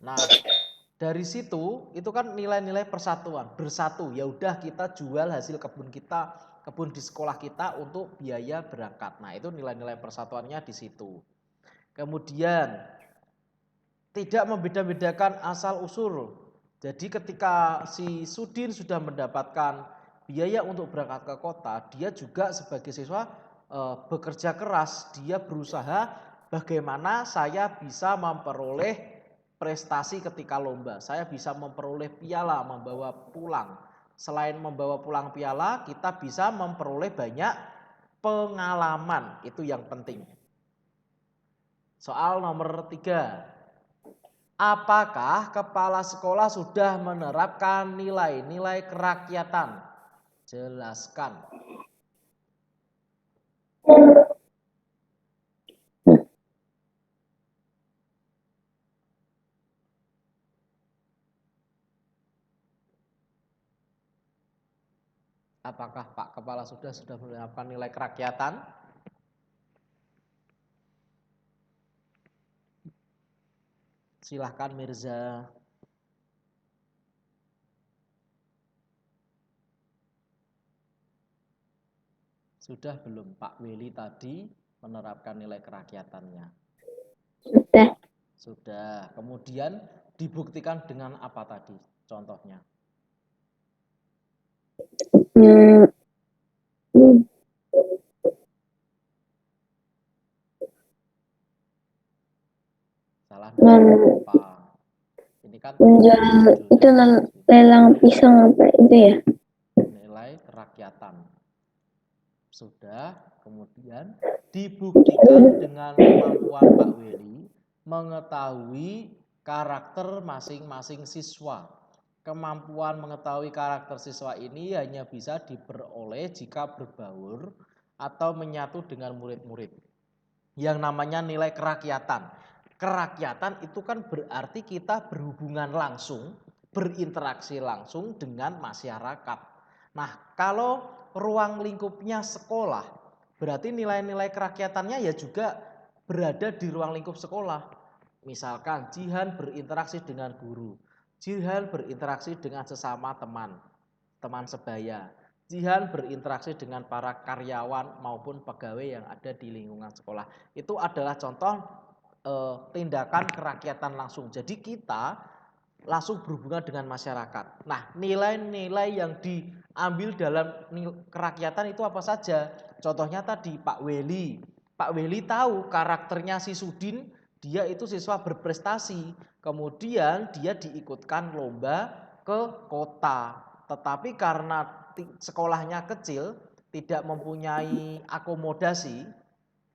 Nah, dari situ itu kan nilai-nilai persatuan, bersatu. Ya udah kita jual hasil kebun kita, kebun di sekolah kita untuk biaya berangkat. Nah, itu nilai-nilai persatuannya di situ. Kemudian tidak membeda-bedakan asal usul. Jadi ketika si Sudin sudah mendapatkan biaya untuk berangkat ke kota, dia juga sebagai siswa bekerja keras. Dia berusaha bagaimana saya bisa memperoleh prestasi ketika lomba. Saya bisa memperoleh piala, membawa pulang. Selain membawa pulang piala, kita bisa memperoleh banyak pengalaman. Itu yang penting. Soal nomor 3. Apakah kepala sekolah sudah menerapkan nilai-nilai kerakyatan? Jelaskan. Apakah Pak Kepala sudah menerapkan nilai kerakyatan? Silahkan Mirza. Sudah belum Pak Willy tadi menerapkan nilai kerakyatannya? Sudah. Sudah. Kemudian dibuktikan dengan apa tadi contohnya? Hmm, Salah Men- apa? Ini kan menjual itu lelang pisang apa itu ya? nilai kerakyatan. Sudah, kemudian dibuktikan dengan kemampuan Pak Willy mengetahui karakter masing-masing siswa. Kemampuan mengetahui karakter siswa ini hanya bisa diperoleh jika berbaur atau menyatu dengan murid-murid. Yang namanya nilai kerakyatan. Kerakyatan itu kan berarti kita berhubungan langsung, berinteraksi langsung dengan masyarakat. Nah, kalau ruang lingkupnya sekolah, berarti nilai-nilai kerakyatannya ya juga berada di ruang lingkup sekolah. Misalkan Jihan berinteraksi dengan guru, Jihan berinteraksi dengan sesama teman sebaya, Jihan berinteraksi dengan para karyawan maupun pegawai yang ada di lingkungan sekolah. Itu adalah contoh tindakan kerakyatan langsung. Jadi kita langsung berhubungan dengan masyarakat. Nah, nilai-nilai yang diambil dalam kerakyatan itu apa saja? Contohnya tadi Pak Willy. Pak Willy tahu karakternya si Sudin, dia itu siswa berprestasi. Kemudian dia diikutkan lomba ke kota. Tetapi karena sekolahnya kecil, tidak mempunyai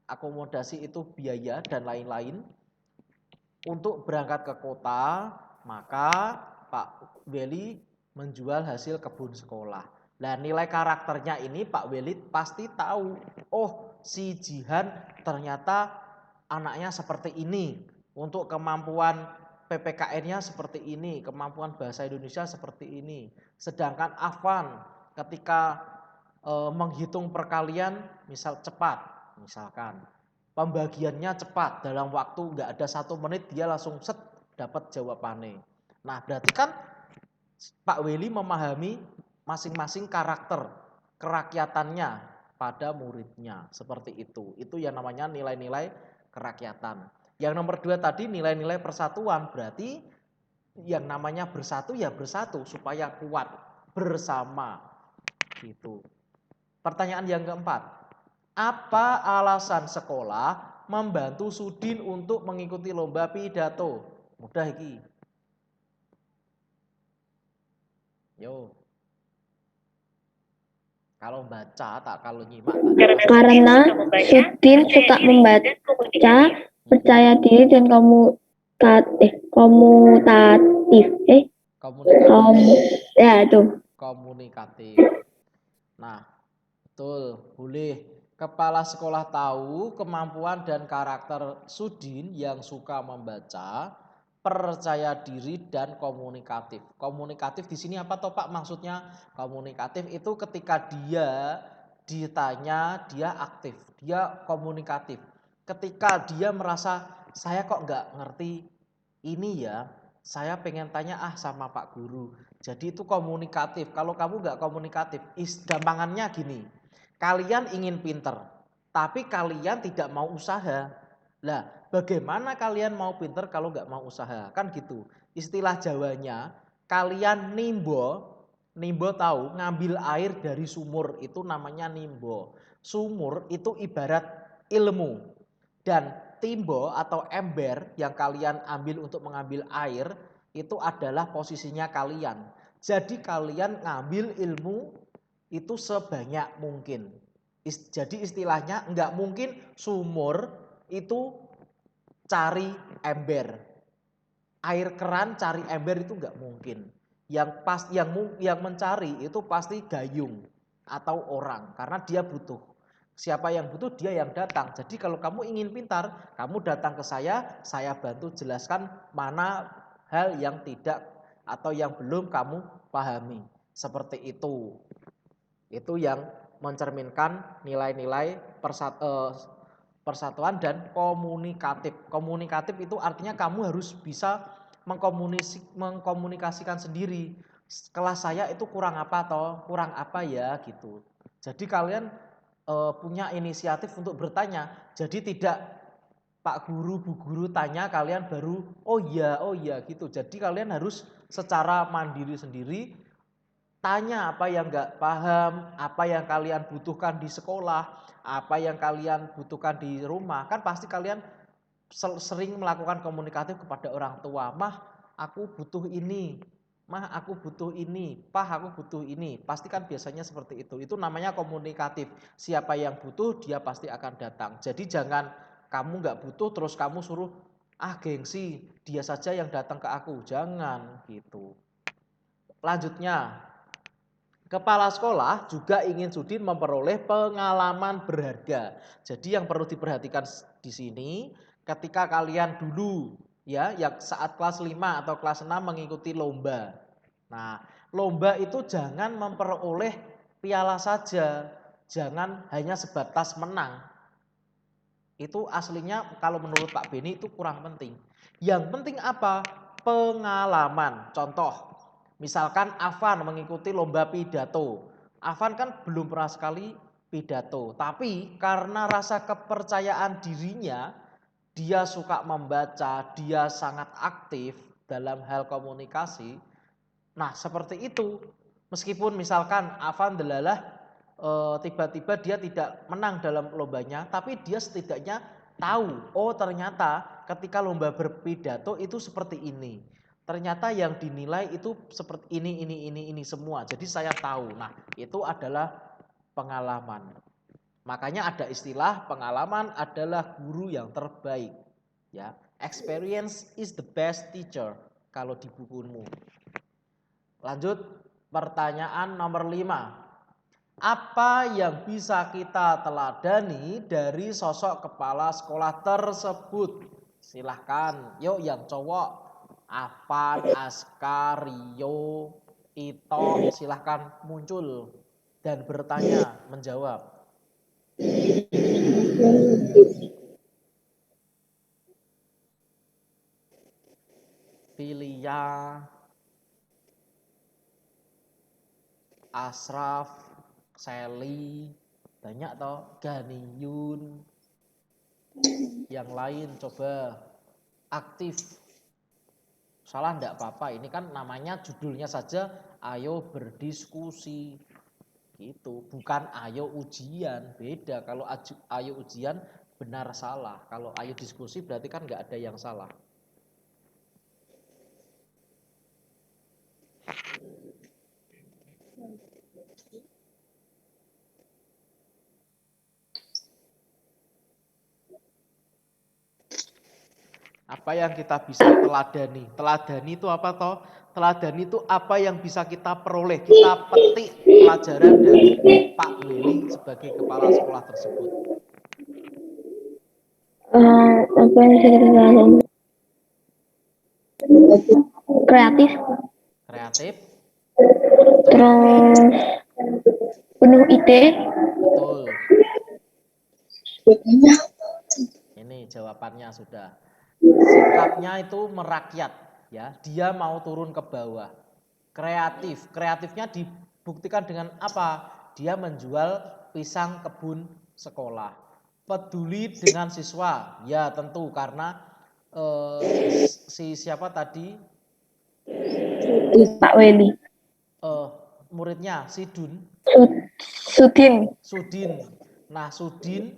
akomodasi itu biaya dan lain-lain. Untuk berangkat ke kota, maka Pak Willy menjual hasil kebun sekolah. Nah, nilai karakternya ini Pak Willy pasti tahu. Oh, si Jihan ternyata anaknya seperti ini. Untuk kemampuan PPKN-nya seperti ini, kemampuan bahasa Indonesia seperti ini. Sedangkan Afan ketika menghitung perkalian misal cepat, misalkan pembagiannya cepat, dalam waktu nggak ada 1 menit dia langsung set dapat jawabannya. Nah, berarti kan Pak Willy memahami masing-masing karakter kerakyatannya pada muridnya, seperti itu. Itu yang namanya nilai-nilai kerakyatan. Yang nomor 2 tadi nilai-nilai persatuan, berarti yang namanya bersatu ya bersatu supaya kuat bersama gitu. Pertanyaan yang keempat, apa alasan sekolah membantu Sudin untuk mengikuti lomba pidato? Mudah iki. Yo. Kalau baca tak kalau nyimak tadi Karena Sudin suka membaca, percaya diri dan komutatif. Ya itu. Komunikatif. Nah, betul, boleh. Kepala sekolah tahu kemampuan dan karakter Sudin yang suka membaca, percaya diri dan komunikatif. Komunikatif di sini apa toh Pak maksudnya? Komunikatif itu ketika dia ditanya dia aktif, dia komunikatif. Ketika dia merasa saya kok nggak ngerti ini ya, saya pengen tanya sama Pak Guru. Jadi itu komunikatif. Kalau kamu nggak komunikatif, gampangannya gini. Kalian ingin pinter, tapi kalian tidak mau usaha. Lah, bagaimana kalian mau pinter kalau nggak mau usaha? Kan gitu. Istilah Jawanya, kalian nimbo tahu ngambil air dari sumur itu namanya nimbo. Sumur itu ibarat ilmu. Dan timbo atau ember yang kalian ambil untuk mengambil air itu adalah posisinya kalian. Jadi kalian ngambil ilmu itu sebanyak mungkin. Jadi istilahnya enggak mungkin sumur itu cari ember. Air keran cari ember itu enggak mungkin. Yang mencari itu pasti gayung atau orang karena dia butuh. Siapa yang butuh dia yang datang. Jadi kalau kamu ingin pintar, kamu datang ke saya bantu jelaskan mana hal yang tidak atau yang belum kamu pahami. Seperti itu. Itu yang mencerminkan nilai-nilai persatuan dan komunikatif. Komunikatif itu artinya kamu harus bisa mengkomunikasikan sendiri. Kelas saya itu kurang apa toh, kurang apa ya gitu. Jadi kalian punya inisiatif untuk bertanya. Jadi tidak Pak Guru, Bu Guru tanya kalian baru oh iya gitu. Jadi kalian harus secara mandiri sendiri tanya apa yang nggak paham, apa yang kalian butuhkan di sekolah, apa yang kalian butuhkan di rumah. Kan pasti kalian sering melakukan komunikatif kepada orang tua. Mah, aku butuh ini. Mah, aku butuh ini. Pah, aku butuh ini. Pasti kan biasanya seperti itu. Itu namanya komunikatif. Siapa yang butuh, dia pasti akan datang. Jadi jangan kamu nggak butuh terus kamu suruh, gengsi, dia saja yang datang ke aku. Jangan gitu. Lanjutnya, kepala sekolah juga ingin Sudin memperoleh pengalaman berharga. Jadi yang perlu diperhatikan di sini, ketika kalian dulu ya, yang saat kelas 5 atau kelas 6 mengikuti lomba. Nah, lomba itu jangan memperoleh piala saja, jangan hanya sebatas menang. Itu aslinya kalau menurut Pak Beni itu kurang penting. Yang penting apa? Pengalaman. Contoh, misalkan Afan mengikuti lomba pidato. Afan kan belum pernah sekali pidato, tapi karena rasa kepercayaan dirinya, dia suka membaca, dia sangat aktif dalam hal komunikasi. Nah, seperti itu. Meskipun misalkan Afan Delalah tiba-tiba dia tidak menang dalam lombanya, tapi dia setidaknya tahu, oh ternyata ketika lomba berpidato itu seperti ini. Ternyata yang dinilai itu seperti ini semua. Jadi saya tahu. Nah, itu adalah pengalaman. Makanya ada istilah pengalaman adalah guru yang terbaik. Ya, experience is the best teacher kalau di bukumu. Lanjut, pertanyaan nomor 5. Apa yang bisa kita teladani dari sosok kepala sekolah tersebut? Silahkan, yuk yang cowok. Afan, Aska, Rio, Ito, silahkan muncul dan bertanya, menjawab. Filia, Asraf, Sally, banyak toh, Ganiyun, yang lain coba aktif. Salah enggak apa-apa, ini kan namanya judulnya saja ayo berdiskusi gitu, bukan ayo ujian. Beda, kalau ayo ujian benar salah, kalau ayo diskusi berarti kan enggak ada yang salah. Apa yang kita bisa teladani? Teladani itu apa toh? Teladani itu apa yang bisa kita peroleh, kita petik pelajaran dari Pak Willy sebagai kepala sekolah tersebut. Apa yang bisa kita teladani? Kreatif, Kreatif, terus penuh ide, betul. Ini jawabannya sudah. Sikapnya itu merakyat, ya. Dia mau turun ke bawah. Kreatif, kreatifnya dibuktikan dengan apa? Dia menjual pisang kebun sekolah. Peduli dengan siswa, ya tentu karena si siapa tadi? Pak Weli, Muridnya si Sudin. Sudin. Nah, Sudin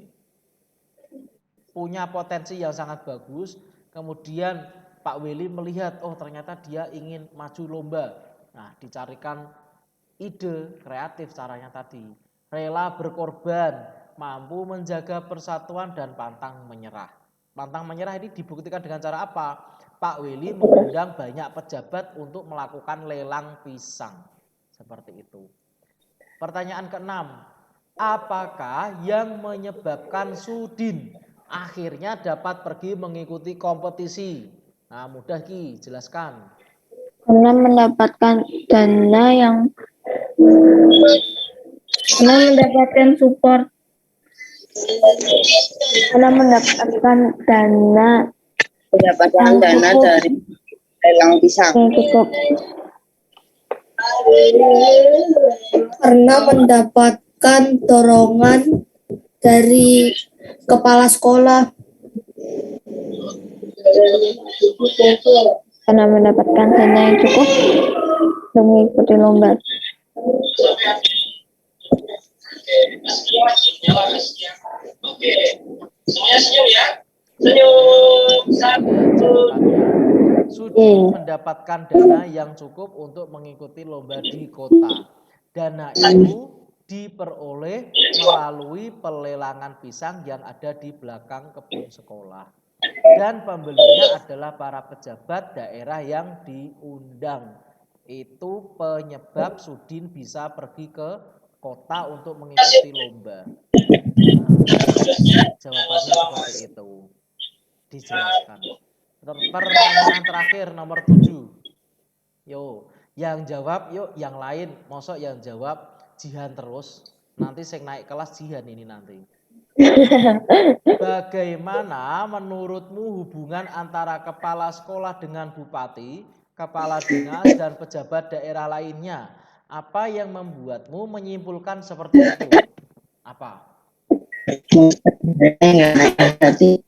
punya potensi yang sangat bagus. Kemudian Pak Willy melihat, oh ternyata dia ingin maju lomba. Nah, dicarikan ide kreatif caranya tadi. Rela berkorban, mampu menjaga persatuan dan pantang menyerah. Pantang menyerah ini dibuktikan dengan cara apa? Pak Willy mengundang banyak pejabat untuk melakukan lelang pisang. Seperti itu. Pertanyaan ke-6. Apakah yang menyebabkan Sudin akhirnya dapat pergi mengikuti kompetisi? Nah, mudah Ki, jelaskan. Karena mendapatkan dana yang Karena mendapatkan support. Karena mendapatkan dana Mendapatkan yang dana cukup. dari lelang pisang. Yang cukup. Karena mendapatkan dorongan dari kepala sekolah. Karena mendapatkan dana yang cukup untuk mengikuti lomba. Jawabannya Sudi mendapatkan dana yang cukup untuk mengikuti lomba di kota. Dana itu diperoleh melalui pelelangan pisang yang ada di belakang kebun sekolah. Dan pembelinya adalah para pejabat daerah yang diundang. Itu penyebab Sudin bisa pergi ke kota untuk mengikuti lomba. Jawabannya seperti itu. Dijelaskan. Pertanyaan terakhir nomor 7. Yo, yang jawab yuk yang lain. Mosok yang jawab Jihan terus. Nanti saya naik kelas Jihan ini nanti. Bagaimana menurutmu hubungan antara kepala sekolah dengan bupati, kepala dinas, dan pejabat daerah lainnya? Apa yang membuatmu menyimpulkan seperti itu? Apa? Nggak naik kelas tapi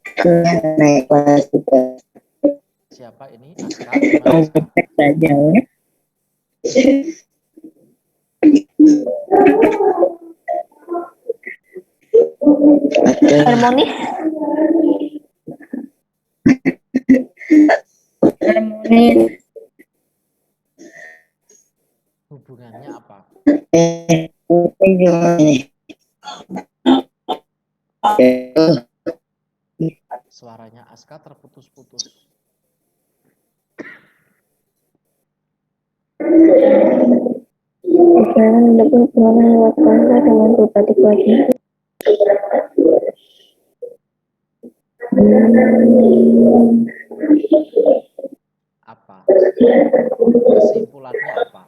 naik kelas juga. Siapa ini? Aska? Gimana Aska? Harmonis. Harmonis. Hubungannya apa? Suaranya Aska terputus-putus. Sekarang mendapatkan hubungan lewat kontak dengan bupati kewajiban. Apa? Kesimpulannya apa?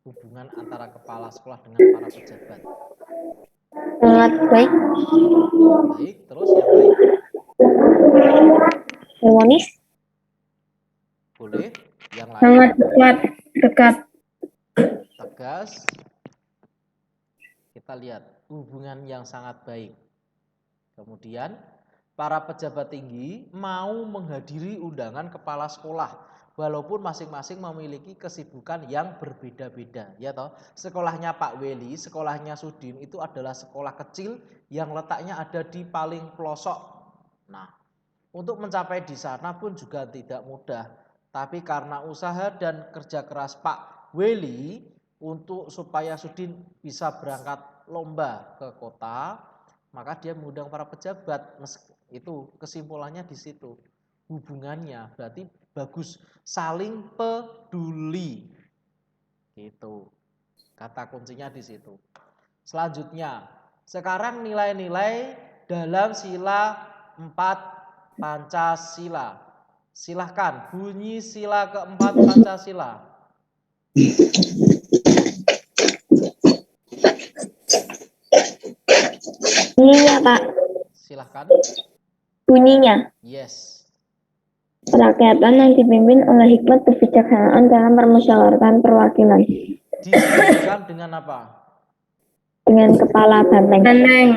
Hubungan antara kepala sekolah dengan para pejabat. Sangat baik. Baik, terus yang lain? Harmonis. Boleh. Yang lain? Sangat dekat. Tegas. Kita lihat hubungan yang sangat baik. Kemudian para pejabat tinggi mau menghadiri undangan kepala sekolah walaupun masing-masing memiliki kesibukan yang berbeda-beda, ya toh. Sekolahnya Pak Weli, sekolahnya Sudin itu adalah sekolah kecil yang letaknya ada di paling pelosok. Nah, untuk mencapai di sana pun juga tidak mudah. Tapi karena usaha dan kerja keras Pak Weli untuk supaya Sudin bisa berangkat lomba ke kota, maka dia mengundang para pejabat. Itu kesimpulannya di situ. Hubungannya berarti bagus, saling peduli. Gitu. Kata kuncinya di situ. Selanjutnya, sekarang nilai-nilai dalam sila 4 Pancasila. Silahkan bunyi sila keempat Pancasila. Bunyinya, Pak. Silahkan. Bunyinya. Yes. Perakyatan yang dipimpin oleh hikmat kebijaksanaan dalam permusyawaratan perwakilan. Disebutkan dengan apa? Dengan kepala banteng. Banteng.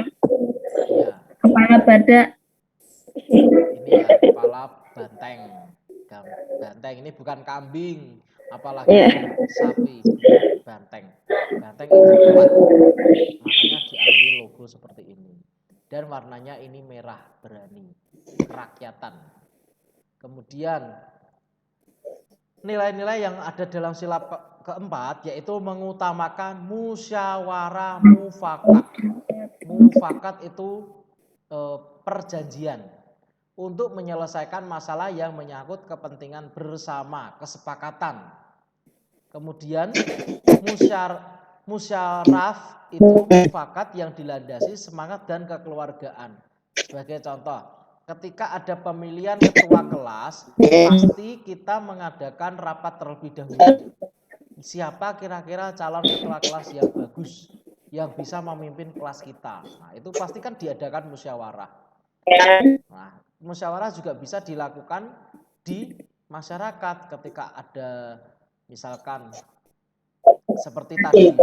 Ya. Kepala badak. Ini ya, kepala banteng. Banteng ini bukan kambing, apalagi sapi. Banteng. Banteng itu kuat. Makanya diambil logo seperti ini. Dan warnanya ini merah, berani. Kerakyatan. Kemudian nilai-nilai yang ada dalam sila keempat yaitu mengutamakan musyawarah mufakat. Mufakat itu perjanjian untuk menyelesaikan masalah yang menyangkut kepentingan bersama, kesepakatan. Kemudian musyaraf itu mufakat yang dilandasi semangat dan kekeluargaan. Sebagai contoh, ketika ada pemilihan ketua kelas, pasti kita mengadakan rapat terlebih dahulu. siapa kira-kira calon ketua kelas yang bagus, yang bisa memimpin kelas kita. Nah, itu pasti kan diadakan musyawarah. Nah, musyawarah juga bisa dilakukan di masyarakat ketika ada misalkan seperti tadi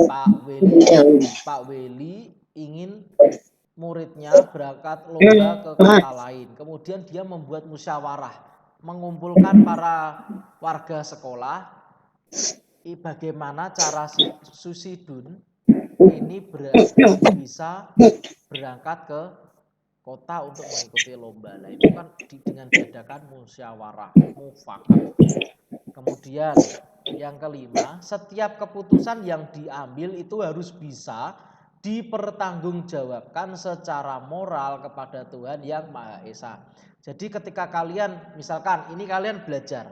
Pak Weli ingin muridnya berangkat lomba ke kota lain. Kemudian dia membuat musyawarah, mengumpulkan para warga sekolah, bagaimana cara Susidun ini bisa berangkat ke kota untuk mengikuti lomba. Nah, itu kan dengan diadakan musyawarah mufakat. Kemudian yang kelima, setiap keputusan yang diambil itu harus bisa dipertanggungjawabkan secara moral kepada Tuhan yang Maha Esa. Jadi ketika kalian, misalkan ini kalian belajar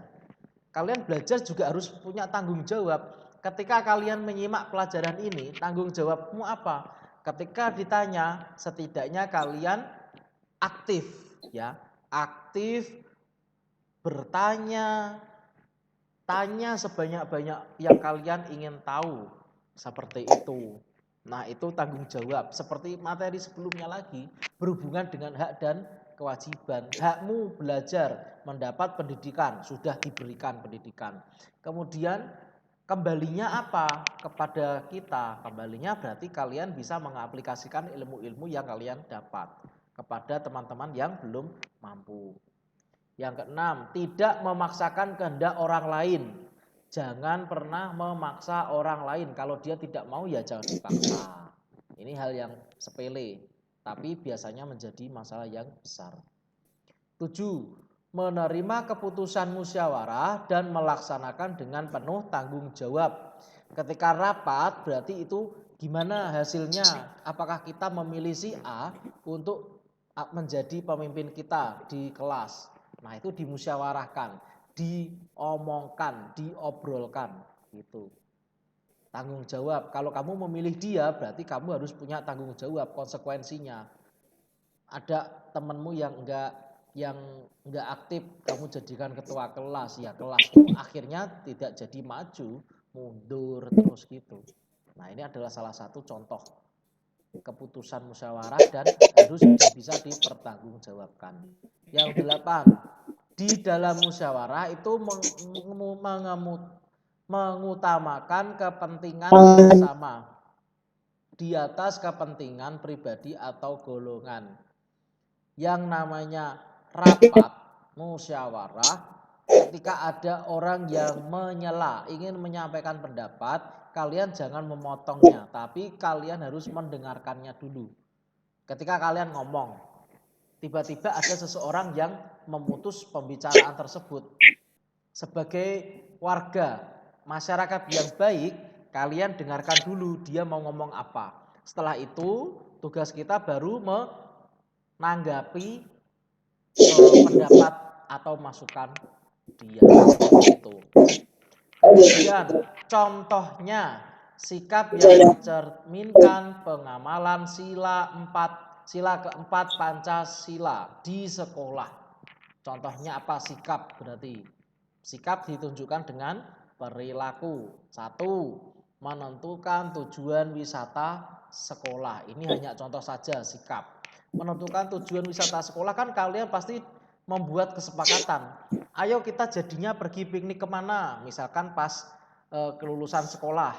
juga harus punya tanggung jawab. Ketika kalian menyimak pelajaran ini, tanggung jawabmu apa? Ketika ditanya, setidaknya kalian aktif, ya, aktif bertanya, tanya sebanyak-banyak yang kalian ingin tahu, seperti itu. Nah, itu tanggung jawab. Seperti materi sebelumnya lagi, berhubungan dengan hak dan kewajiban. Hakmu belajar, mendapat pendidikan, sudah diberikan pendidikan. Kemudian kembalinya apa kepada kita? Kembalinya berarti kalian bisa mengaplikasikan ilmu-ilmu yang kalian dapat kepada teman-teman yang belum mampu. Yang keenam, tidak memaksakan kehendak orang lain. Jangan pernah memaksa orang lain. Kalau dia tidak mau ya jangan dipaksa. Ini hal yang sepele, tapi biasanya menjadi masalah yang besar. 7. Menerima keputusan musyawarah dan melaksanakan dengan penuh tanggung jawab. Ketika rapat berarti itu gimana hasilnya? Apakah kita memilih si A untuk menjadi pemimpin kita di kelas? Nah, itu dimusyawarahkan, diomongkan, diobrolkan gitu. Tanggung jawab. Kalau kamu memilih dia berarti kamu harus punya tanggung jawab konsekuensinya. Ada temanmu yang enggak aktif, kamu jadikan ketua kelas, ya kelas itu akhirnya tidak jadi maju, mundur terus gitu. Nah, ini adalah salah satu contoh keputusan musyawarah dan harus bisa dipertanggungjawabkan. Yang 8, di dalam musyawarah itu mengutamakan kepentingan bersama di atas kepentingan pribadi atau golongan. Yang namanya rapat musyawarah, ketika ada orang yang menyela, ingin menyampaikan pendapat, kalian jangan memotongnya, tapi kalian harus mendengarkannya dulu. Ketika kalian ngomong, tiba-tiba ada seseorang yang memutus pembicaraan tersebut. Sebagai warga masyarakat yang baik, kalian dengarkan dulu dia mau ngomong apa. Setelah itu, tugas kita baru menanggapi pendapat atau masukan dia. Itu. Kemudian contohnya sikap yang mencerminkan pengamalan sila keempat Pancasila di sekolah. Contohnya apa? Sikap berarti. Sikap ditunjukkan dengan perilaku. 1. Menentukan tujuan wisata sekolah. Ini hanya contoh saja sikap. Menentukan tujuan wisata sekolah kan kalian pasti membuat kesepakatan. Ayo kita jadinya pergi piknik kemana? Misalkan pas kelulusan sekolah.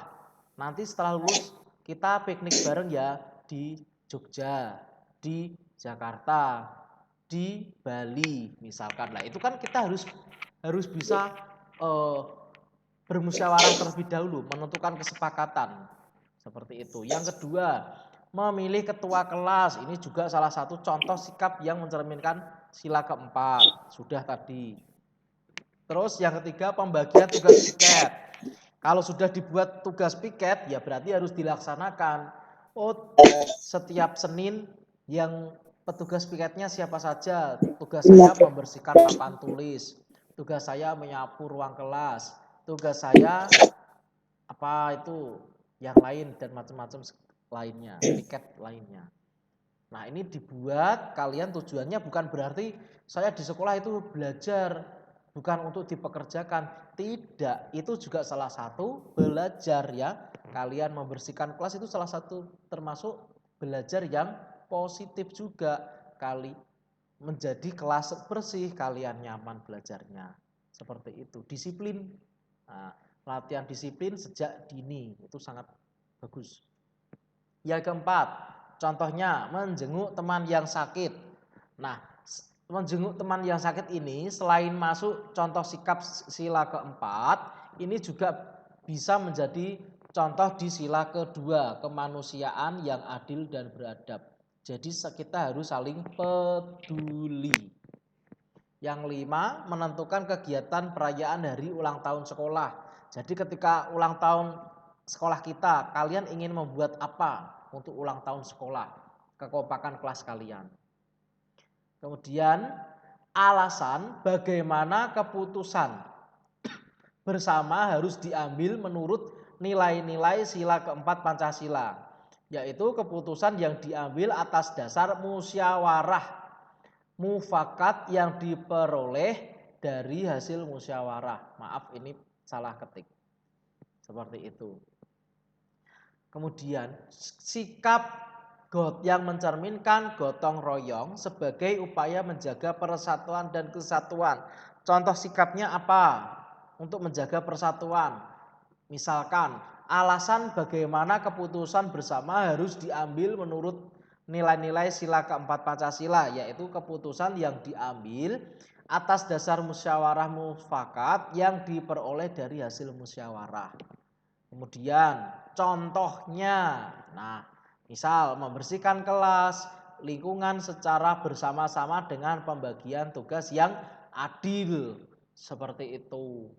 Nanti setelah lulus kita piknik bareng ya di Jogja, di Jakarta, di Bali misalkan. Nah, itu kan kita harus bisa bermusyawarah terlebih dahulu, menentukan kesepakatan. Seperti itu. Yang kedua, memilih ketua kelas. Ini juga salah satu contoh sikap yang mencerminkan sila keempat. Sudah tadi. Terus yang ketiga, pembagian tugas piket. Kalau sudah dibuat tugas piket, ya berarti harus dilaksanakan. Oh, setiap Senin yang petugas piketnya siapa saja? Tugas saya membersihkan papan tulis. Tugas saya menyapu ruang kelas. Tugas saya apa itu yang lain dan macam-macam lainnya, piket lainnya. Nah, ini dibuat kalian tujuannya bukan berarti saya di sekolah itu belajar bukan untuk dipekerjakan. Tidak, itu juga salah satu belajar ya. Kalian membersihkan kelas itu salah satu termasuk belajar yang positif juga. Kali menjadi kelas bersih, kalian nyaman belajarnya. Seperti itu, disiplin. Nah, latihan disiplin sejak dini itu sangat bagus. Yang keempat, contohnya menjenguk teman yang sakit. Nah, menjenguk teman yang sakit ini selain masuk contoh sikap sila keempat, ini juga bisa menjadi contoh di sila kedua, kemanusiaan yang adil dan beradab. Jadi kita harus saling peduli. Yang lima, menentukan kegiatan perayaan hari ulang tahun sekolah. Jadi ketika ulang tahun sekolah kita, kalian ingin membuat apa untuk ulang tahun sekolah, kekompakan kelas kalian. Kemudian alasan bagaimana keputusan bersama harus diambil menurut nilai-nilai sila keempat Pancasila, yaitu keputusan yang diambil atas dasar musyawarah mufakat yang diperoleh dari hasil musyawarah. Maaf, ini salah ketik. Seperti itu. Kemudian sikap yang mencerminkan gotong royong sebagai upaya menjaga persatuan dan kesatuan. Contoh sikapnya apa untuk menjaga persatuan? Misalkan alasan bagaimana keputusan bersama harus diambil menurut nilai-nilai sila keempat Pancasila, yaitu keputusan yang diambil atas dasar musyawarah mufakat yang diperoleh dari hasil musyawarah. Kemudian contohnya, nah misal membersihkan kelas, lingkungan secara bersama-sama dengan pembagian tugas yang adil, seperti itu.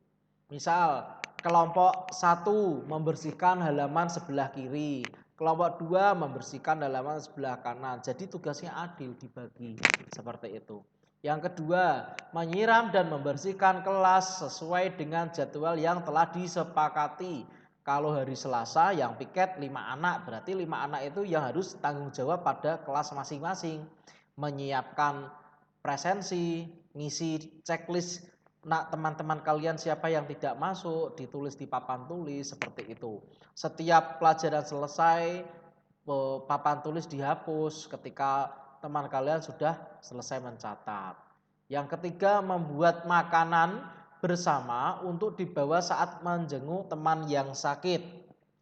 Misal kelompok 1 membersihkan halaman sebelah kiri, kelompok 2 membersihkan halaman sebelah kanan. Jadi tugasnya adil dibagi, seperti itu. Yang kedua, menyiram dan membersihkan kelas sesuai dengan jadwal yang telah disepakati. Kalau hari Selasa yang piket 5 anak, berarti 5 anak itu yang harus tanggung jawab pada kelas masing-masing. Menyiapkan presensi, ngisi checklist, nah teman-teman kalian siapa yang tidak masuk, ditulis di papan tulis, seperti itu. Setiap pelajaran selesai, papan tulis dihapus ketika teman kalian sudah selesai mencatat. Yang ketiga, membuat makanan bersama untuk dibawa saat menjenguk teman yang sakit,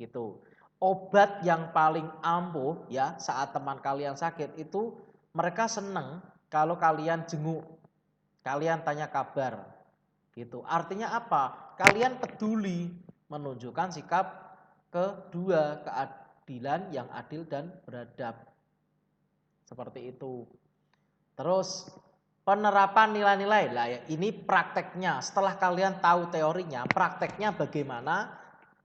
gitu. Obat yang paling ampuh ya saat teman kalian sakit itu mereka seneng kalau kalian jenguk, kalian tanya kabar, gitu. Artinya apa? Kalian peduli, menunjukkan sikap kedua, keadilan yang adil dan beradab, seperti itu. Terus penerapan nilai-nilai, lah ya, ini prakteknya. Setelah kalian tahu teorinya, prakteknya bagaimana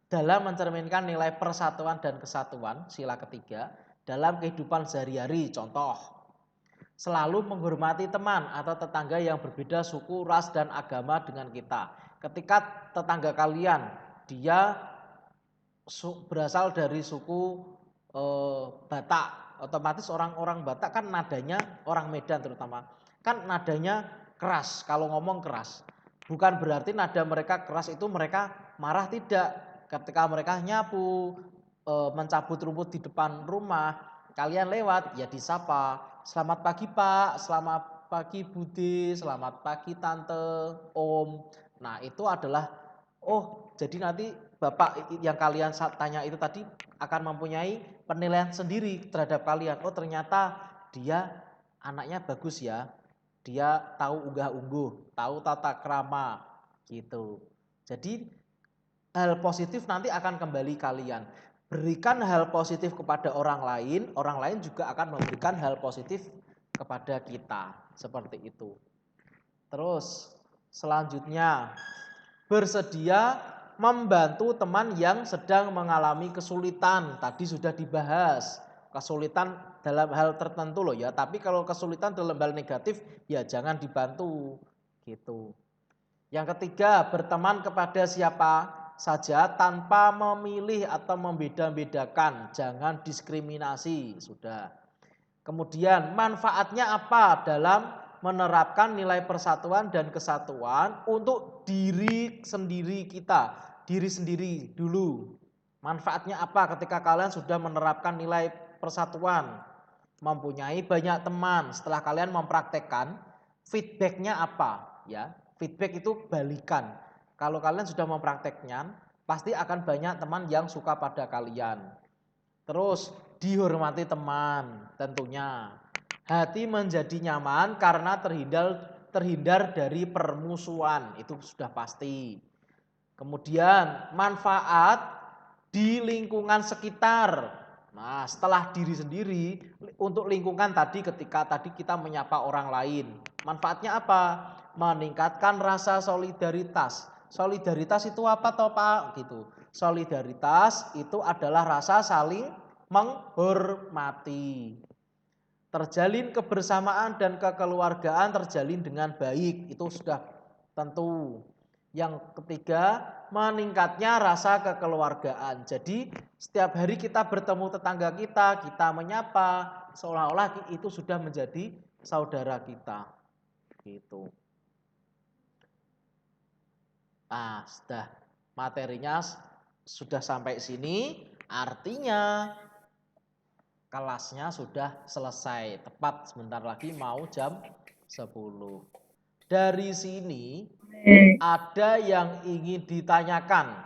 dalam mencerminkan nilai persatuan dan kesatuan, sila ketiga, dalam kehidupan sehari-hari. Contoh, selalu menghormati teman atau tetangga yang berbeda suku, ras, dan agama dengan kita. Ketika tetangga kalian, dia berasal dari suku Batak, otomatis orang-orang Batak kan nadanya, orang Medan terutama, kan nadanya keras, kalau ngomong keras. Bukan berarti nada mereka keras itu mereka marah, tidak. Ketika mereka nyapu, mencabut rumput di depan rumah, kalian lewat ya disapa, selamat pagi Pak, selamat pagi Budi, selamat pagi Tante, Om. Nah itu adalah, oh jadi nanti Bapak yang kalian tanya itu tadi akan mempunyai penilaian sendiri terhadap kalian. Oh ternyata dia anaknya bagus ya, dia tahu unggah-ungguh, tahu tata krama, gitu. Jadi hal positif nanti akan kembali kalian. Berikan hal positif kepada orang lain juga akan memberikan hal positif kepada kita, seperti itu. Terus selanjutnya, bersedia membantu teman yang sedang mengalami kesulitan. Tadi sudah dibahas, kesulitan dalam hal tertentu loh ya, tapi kalau kesulitan dalam hal negatif ya jangan dibantu, gitu. Yang ketiga, berteman kepada siapa saja tanpa memilih atau membeda-bedakan, jangan diskriminasi, sudah. Kemudian manfaatnya apa dalam menerapkan nilai persatuan dan kesatuan untuk diri sendiri kita, diri sendiri dulu. Manfaatnya apa ketika kalian sudah menerapkan nilai persatuan? Mempunyai banyak teman. Setelah kalian mempraktekkan, feedbacknya apa? Ya, feedback itu balikan. Kalau kalian sudah memprakteknya, pasti akan banyak teman yang suka pada kalian. Terus dihormati teman tentunya. Hati menjadi nyaman karena terhindar dari permusuhan, itu sudah pasti. Kemudian manfaat di lingkungan sekitar. Nah, setelah diri sendiri, untuk lingkungan tadi ketika tadi kita menyapa orang lain. Manfaatnya apa? Meningkatkan rasa solidaritas. Solidaritas itu apa toh Pak? Gitu. Solidaritas itu adalah rasa saling menghormati. Terjalin kebersamaan dan kekeluargaan terjalin dengan baik, itu sudah tentu. Yang ketiga, meningkatnya rasa kekeluargaan. Jadi setiap hari kita bertemu tetangga kita menyapa, seolah-olah itu sudah menjadi saudara kita. Gitu. Nah, sudah materinya sudah sampai sini, artinya kelasnya sudah selesai. Tepat sebentar lagi mau jam 10. Dari sini ada yang ingin ditanyakan?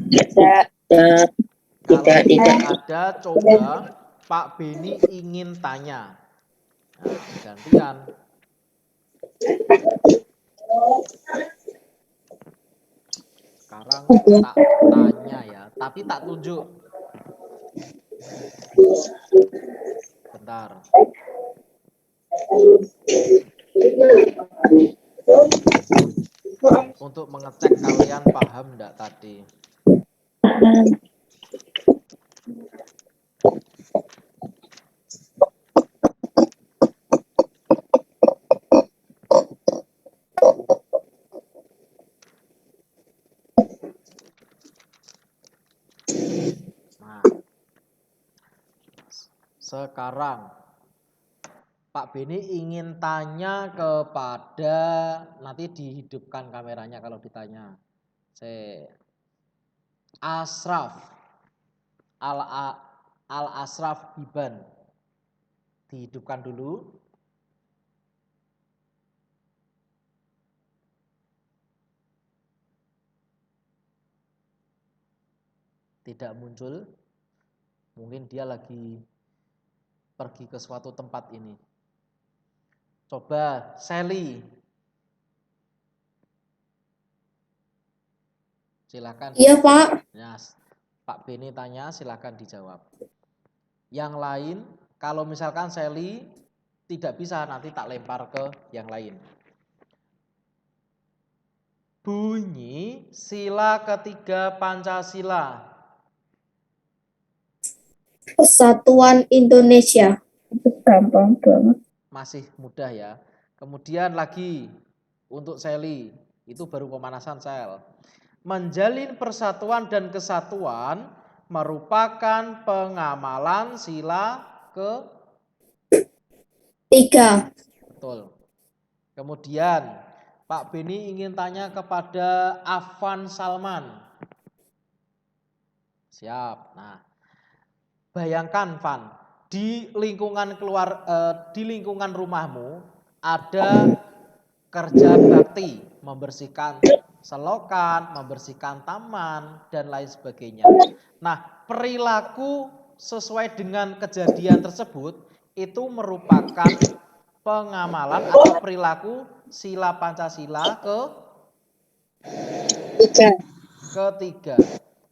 Tidak. Kalau Tidak. tidak ada, coba Pak Beni ingin tanya. Nah, gantian. Sekarang tak tanya ya, tapi tak tunjuk. Bentar. Untuk mengecek kalian paham enggak tadi? Nah, sekarang Pak Beni ingin tanya kepada, nanti dihidupkan kameranya kalau ditanya. Asraf Al Asraf Biban, dihidupkan dulu. Tidak muncul, mungkin dia lagi pergi ke suatu tempat ini. Coba Sally, silakan. Iya, Pak. Ya, Pak Beni tanya, silakan dijawab. Yang lain, kalau misalkan Sally tidak bisa, nanti tak lempar ke yang lain. Bunyi sila ketiga Pancasila. Persatuan Indonesia. Itu gampang banget. Masih mudah ya. Kemudian lagi untuk Sally, itu baru pemanasan sel. Menjalin persatuan dan kesatuan merupakan pengamalan sila Tiga. betul. Kemudian Pak Beni ingin tanya kepada Afan Salman. Siap. Nah, bayangkan Van, di lingkungan rumahmu ada kerja bakti, membersihkan selokan, membersihkan taman dan lain sebagainya. Nah, perilaku sesuai dengan kejadian tersebut itu merupakan pengamalan atau perilaku sila Pancasila ketiga.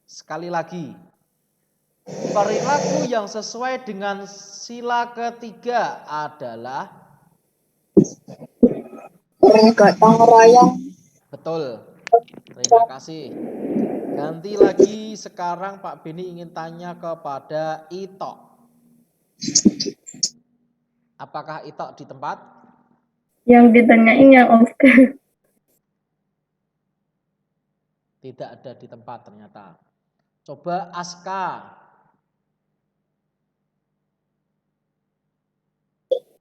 Sekali lagi, perilaku yang sesuai dengan sila ketiga adalah Gotong royong. betul. Terima kasih. Ganti lagi, sekarang Pak Beni ingin tanya kepada Ito. Apakah Ito di tempat? Yang ditanyain yang Oscar. Tidak ada di tempat ternyata. Coba Aska.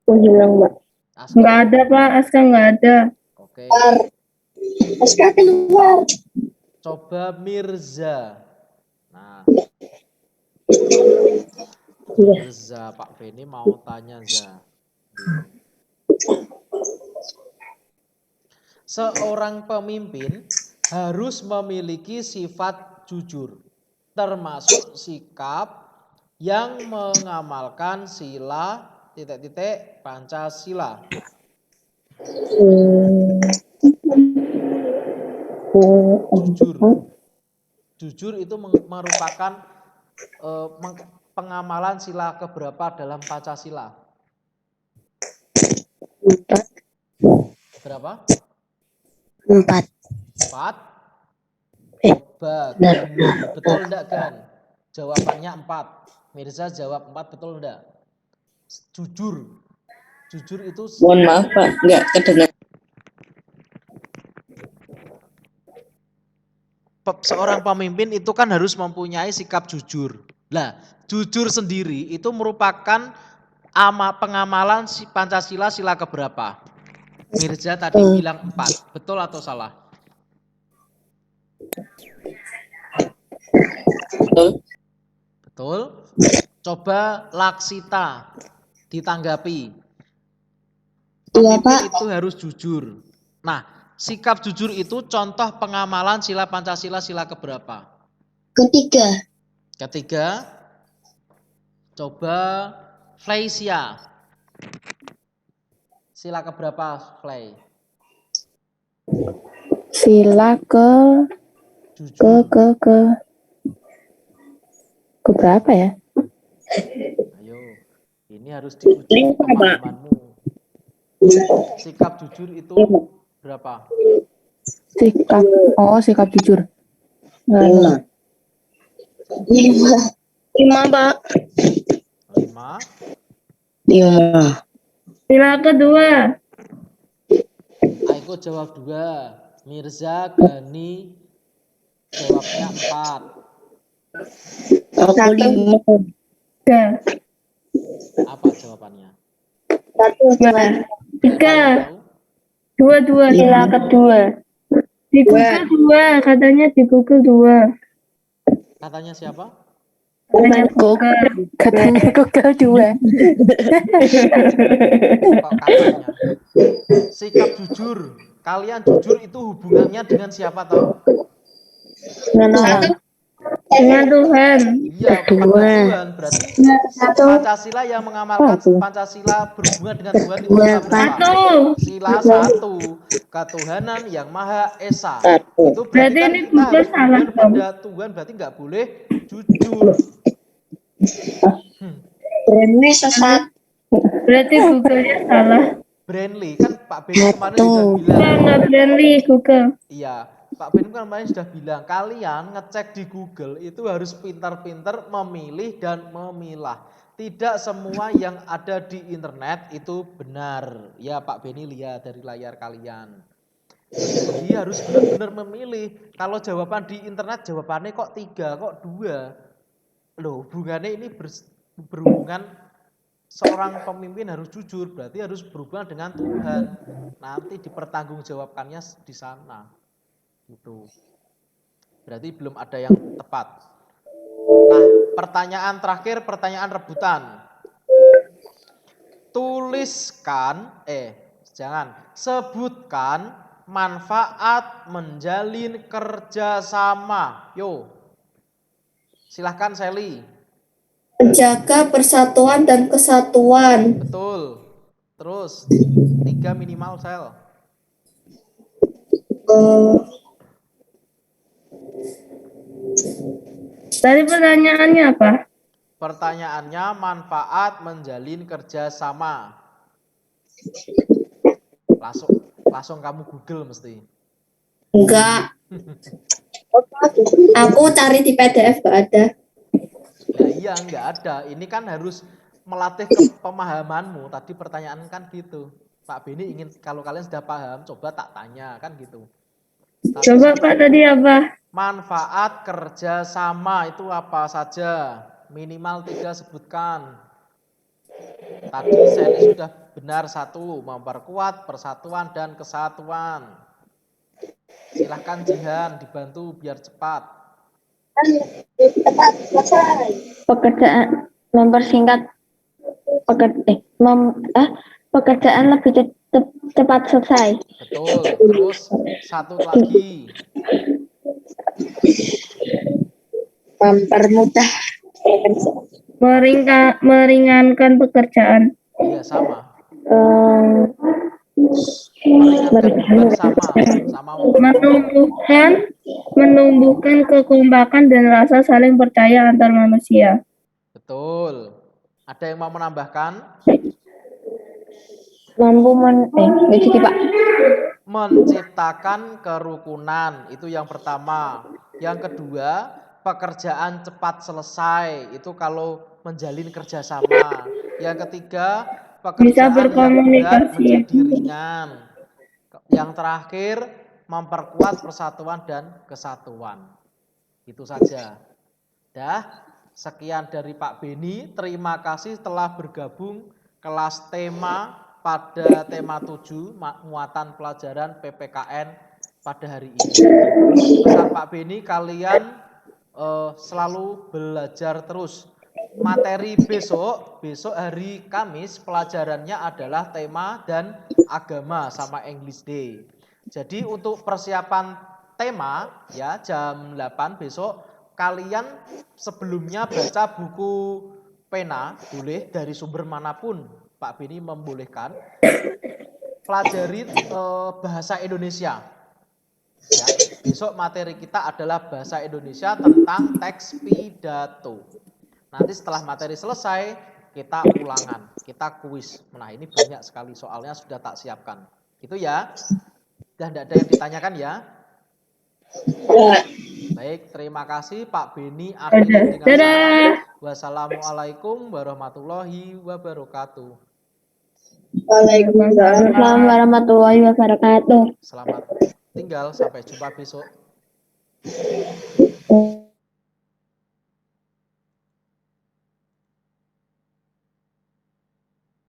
Hilang, Mbak. Aska. Nggak ada Pak, Aska nggak ada. Oke. Aska keluar. Coba Mirza. Nah, Mirza, Pak Beni mau tanya Za. Seorang pemimpin harus memiliki sifat jujur, termasuk sikap yang mengamalkan sila Pancasila. Jujur. Jujur itu merupakan pengamalan sila keberapa dalam Pancasila? Berapa? 4. 4? Coba Gani, betul enggak Gan? Jawabannya 4. Mirza jawab 4, betul enggak? Jujur. Jujur itu... Mohon maaf Pak, nggak kedengar. Seorang pemimpin itu kan harus mempunyai sikap jujur. Nah, jujur sendiri itu merupakan pengamalan Pancasila sila keberapa? Mirza tadi bilang 4, betul atau salah? Betul. Coba Laksita ditanggapi. Pemimpin itu harus jujur. Nah, sikap jujur itu contoh pengamalan sila Pancasila sila keberapa? Ketiga. Coba Fleisia. Sila keberapa, Flay? Sila Jujur. ke berapa ya? Ayo, ini harus diuji pemahamanmu. Sikap jujur itu berapa? Sikap jujur. 5. 5 Pak. 5. 5. Sila kedua. Aiko jawab 2. Mirza, Gani jawabnya 4. Aku 5. 3. Apa jawabannya? 3. 2. Sila kedua. Di Google 2, katanya di Google 2. Katanya siapa? Katanya Google 2. Kok katanya? Sikap jujur. Kalian jujur itu hubungannya dengan siapa tahu? Dengan Tuhan. Iya, bukan Tuhan. Berarti Pancasila yang mengamalkan Pancasila berhubungan dengan Tuhan itu sila berapa? 1. Sila 1. Ketuhanan yang Maha Esa. Itu Berarti kan ini kita harus Google salah berhubungan pada Tuhan, berarti nggak boleh jujur. Ini sesat. Berarti Google-nya salah. Brandly kan Pak Beni kemarin sudah bilang. Nggak Brandly, Google. Iya, Pak Beni kemarin sudah bilang kalian ngecek di Google itu harus pintar-pintar memilih dan memilah. Tidak semua yang ada di internet itu benar. Ya Pak Beni lihat dari layar kalian. Jadi harus benar-benar memilih. Kalau jawaban di internet jawabannya kok 3, kok 2. Loh, hubungannya ini berhubungan seorang pemimpin harus jujur, berarti harus berhubungan dengan Tuhan. Nanti dipertanggungjawabkannya di sana. Gitu. Berarti belum ada yang tepat. Nah, pertanyaan terakhir, pertanyaan rebutan. Sebutkan manfaat menjalin kerjasama. Yo, silahkan Sally. Menjaga persatuan dan kesatuan. Betul. Terus 3 minimal Sel. Tadi pertanyaannya apa? Pertanyaannya manfaat menjalin kerjasama. Langsung kamu Google mesti. Enggak. Aku cari di PDF gak ada. Ya iya nggak ada. Ini kan harus melatih pemahamanmu. Tadi pertanyaan kan gitu. Pak Beni ingin kalau kalian sudah paham, coba tak tanya kan gitu. Tapi Coba Pak tadi apa? manfaat kerjasama itu apa saja? Minimal 3 sebutkan. Tadi Sally sudah benar 1, memperkuat persatuan dan kesatuan. Silahkan Jihan dibantu biar cepat. Pekerjaan mempersingkat pekerjaan lebih cepat selesai. Betul. Terus satu lagi. Mempermudah Meringankan pekerjaan. Iya sama. Meringankan Sama Menumbuhkan kekompakan dan rasa saling percaya antar manusia. Betul. Ada yang mau menambahkan? nggak jadi Pak. Menciptakan kerukunan, itu yang pertama. Yang kedua, pekerjaan cepat selesai, itu kalau menjalin kerjasama. Yang ketiga, Bisa pekerjaan yang berat berkomunikasi. menjadi ringan. Yang terakhir, memperkuat persatuan dan kesatuan. Itu saja. Sekian dari Pak Beni. Terima kasih telah bergabung kelas tema pada tema 7 muatan pelajaran PPKN pada hari ini. Pesan Pak Beni, kalian selalu belajar terus. Materi besok hari Kamis pelajarannya adalah tema dan agama sama English Day. Jadi untuk persiapan tema ya jam 8 besok kalian sebelumnya baca buku pena, boleh dari sumber manapun, Pak Beni membolehkan. Pelajari bahasa Indonesia. Ya, besok materi kita adalah bahasa Indonesia tentang teks pidato. Nanti setelah materi selesai, kita ulangan, kita kuis. Nah ini banyak sekali soalnya sudah tak siapkan. Itu ya. Dan tidak ada yang ditanyakan ya. Baik, terima kasih Pak Beni. Akhirnya dengan salam. Wassalamualaikum warahmatullahi wabarakatuh. Waalaikumsalam warahmatullahi wabarakatuh. Selamat tinggal, sampai jumpa besok.